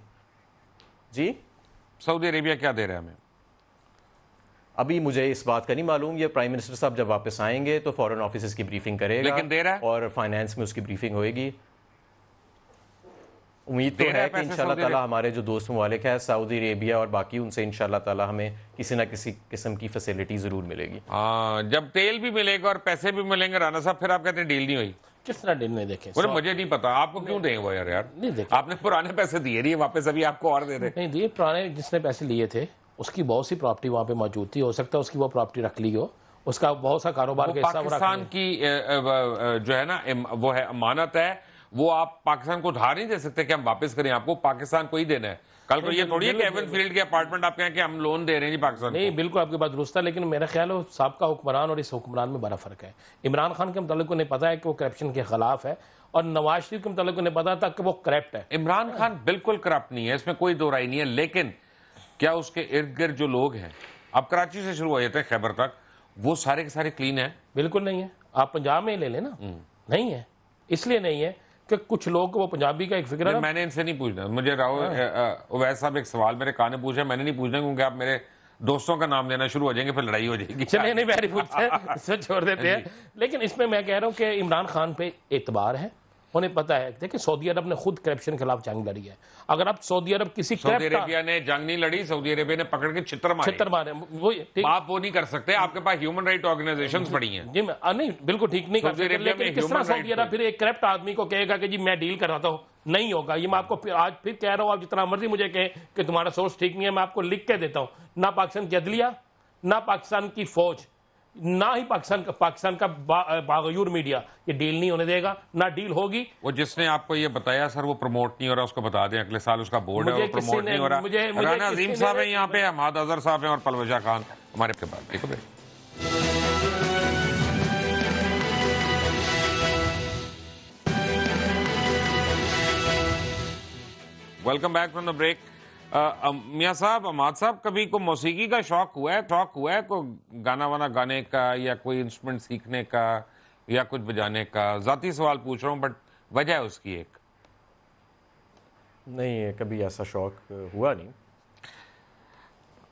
جی
سعودی عربیہ کیا دے رہا ہے ہمیں؟
ابھی مجھے اس بات کا نہیں معلوم. یہ پرائم منسٹر صاحب جب واپس آئیں گے تو فورن آفیسز کی بریفنگ کرے گا,
لیکن دے رہا ہے
اور فائنانس میں اس کی بریفنگ ہوئے گی. امید تو ہے کہ انشاءاللہ تعالی ہمارے جو دوست ممالک ہیں سعودی عربیہ اور باقی, ان سے انشاءاللہ تعالی ہمیں کسی نہ کسی قسم کی فیسلٹی ضرور ملے گی.
جب تیل بھی ملے گا اور پیسے بھی ملیں گے رانا صاحب, پھر آپ کہتے ہیں ڈیل نہیں ہوئی.
کس طرح ڈیل نہیں؟ دیکھیں
مجھے نہیں پتا آپ کو کیوں دیں وہ یار
نہیں دیکھیں,
آپ نے پرانے پیسے دیے نہیں واپس, ابھی آپ کو اور دے دیں.
نہیں دیے پرانے, جس نے پیسے لیے تھے اس کی بہت سی پراپرٹی وہاں پہ موجود تھی, ہو سکتا ہے اس کی وہ پراپرٹی رکھ لی ہو, اس کا بہت سا کاروبار کا حصہ
پاکستان کی جو ہے نا وہ ہے امانت ہے, وہ آپ پاکستان کو ادھار نہیں دے سکتے کہ ہم واپس کریں آپ کو, پاکستان کو ہی دینا ہے. کل کو یہ تھوڑی ہے کہ ایون فیلڈ کے اپارٹمنٹ آپ کہیں کہ ہم لون دے رہے ہیں جی پاکستان.
نہیں بالکل آپ کی بات درست ہے, لیکن میرا خیال ہے سابقہ حکمران اور اس حکمران میں بڑا فرق ہے. عمران خان کے متعلق انہیں پتا ہے کہ وہ کرپشن کے خلاف ہے, اور نواز شریف کے متعلق انہیں پتا تھا کہ وہ کرپٹ ہے.
عمران خان بالکل کرپٹ نہیں ہے, اس میں کوئی دو رائے نہیں ہے, لیکن کیا اس کے ارد گرد جو لوگ ہیں, اب کراچی سے شروع ہو جاتے ہیں خیبر تک, وہ سارے کے سارے کلین ہیں؟
بالکل نہیں ہے. آپ پنجاب میں لے لیں نا, نہیں ہے. اس لیے نہیں ہے کہ کچھ لوگ, وہ پنجابی کا ایک فکر ہے.
میں نے ان سے نہیں پوچھنا, مجھے اویس صاحب ایک سوال میرے کان میں پوچھا, میں نے نہیں پوچھنا کیونکہ آپ میرے دوستوں کا نام لینا شروع ہو جائیں گے, پھر لڑائی ہو جائے گی.
چلے نہیں میں نہیں پوچھتے, اس سے چھوڑ دیتے ہیں. لیکن اس میں میں کہہ رہا ہوں کہ عمران خان پہ اعتبار ہے, انہیں پتا ہے. دیکھیں سعودی عرب نے خود کرپشن کے خلاف جنگ لڑی ہے. اگر اب سعودی عرب کسی
سعودی عربیہ نے جنگ نہیں لڑی, سعودی عربیہ نے پکڑ کے چھتر مارے. آپ وہ نہیں کر سکتے, آپ کے پاس ہیومن رائٹ آرگنائزیشنز پڑی ہیں.
جی نہیں بالکل ٹھیک نہیں کر سکتے, لیکن کس طرح سعودی عرب پھر ایک کرپٹ آدمی کو کہے گا کہ جی میں ڈیل کراتا ہوں؟ نہیں ہوگا. یہ میں آپ کو آج پھر کہہ رہا ہوں, آپ جتنا مرضی مجھے کہیں کہ تمہارا سورس ٹھیک نہیں ہے, میں آپ کو لکھ کے دیتا ہوں, نہ پاکستان کی عدلیہ, نہ پاکستان کی فوج, نہ ہی پاکستان کا باغیور میڈیا یہ ڈیل نہیں ہونے دے گا, نہ ڈیل ہوگی.
وہ جس نے آپ کو یہ بتایا سر وہ پروموٹ نہیں ہو رہا, اس کو بتا دیں اگلے سال اس کا بورڈ ہے, وہ پروموٹ نہیں ہو رہا. رانا عظیم صاحب ہیں یہاں پہ, حماد اظہر صاحب ہیں, اور پلوشہ خان ہمارے کے بعد. ٹھیک ہے. Welcome back from the break. میاں صاحب, حماد صاحب, کبھی کو موسیقی کا شوق ہوا ہے کوئی گانا وانا گانے کا, یا کوئی انسٹرومنٹ سیکھنے کا, یا کچھ بجانے کا؟ ذاتی سوال پوچھ رہا ہوں, بٹ وجہ ہے اس کی ایک.
نہیں کبھی ایسا شوق ہوا نہیں.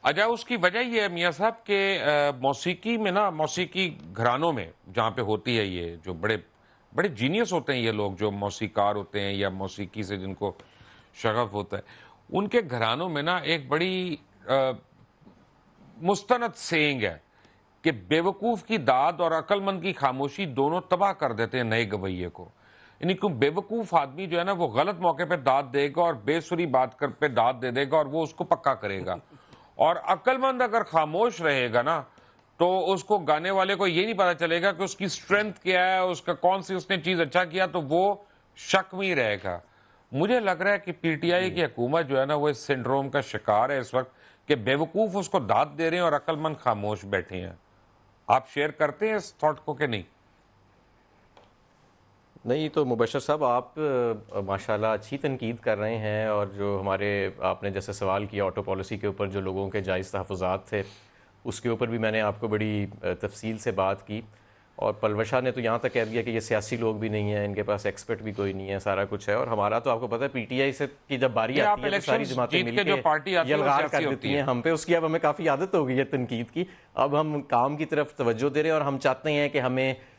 اچھا, اس کی وجہ یہ ہے میاں صاحب کہ موسیقی میں نا, موسیقی گھرانوں میں جہاں پہ ہوتی ہے, یہ جو بڑے بڑے جینیس ہوتے ہیں یہ لوگ جو موسیقار ہوتے ہیں یا موسیقی سے جن کو شغف ہوتا ہے, ان کے گھرانوں میں نا ایک بڑی مستند سینگ ہے کہ بیوقوف کی داد اور عقل مند کی خاموشی دونوں تباہ کر دیتے ہیں نئے گویے کو. یعنی کہ بیوقوف آدمی جو ہے نا وہ غلط موقع پہ داد دے گا اور بے سری بات کر پہ داد دے دے گا, اور وہ اس کو پکا کرے گا. اور عقل مند اگر خاموش رہے گا نا تو اس کو گانے والے کو یہ نہیں پتا چلے گا کہ اس کی سٹرینتھ کیا ہے, اس کا کون سی اس نے چیز اچھا کیا, تو وہ شک میں ہی رہے گا. مجھے لگ رہا ہے کہ پی ٹی آئی کی حکومت جو ہے نا وہ اس سنڈروم کا شکار ہے اس وقت کہ بیوقوف اس کو داد دے رہے ہیں اور عقل مند خاموش بیٹھے ہیں. آپ شیئر کرتے ہیں اس تھاٹ کو کہ نہیں؟
نہیں تو مبشر صاحب آپ ماشاءاللہ اچھی تنقید کر رہے ہیں, اور جو ہمارے آپ نے جیسے سوال کیا آٹو پالیسی کے اوپر جو لوگوں کے جائز تحفظات تھے اس کے اوپر بھی میں نے آپ کو بڑی تفصیل سے بات کی. اور پلوشہ نے تو یہاں تک کہہ دیا کہ یہ سیاسی لوگ بھی نہیں ہیں, ان کے پاس ایکسپرٹ بھی کوئی نہیں ہے, سارا کچھ ہے. اور ہمارا تو آپ کو پتہ ہے پی ٹی آئی سے کی جب باری آتی ہے تو ساری جماعتیں مل کے یلغار کر دیتی ہیں ہم پہ. اس کی اب ہمیں کافی عادت ہو گئی ہے تنقید کی. اب ہم کام کی طرف توجہ دے رہے ہیں اور ہم چاہتے ہیں کہ ہمیں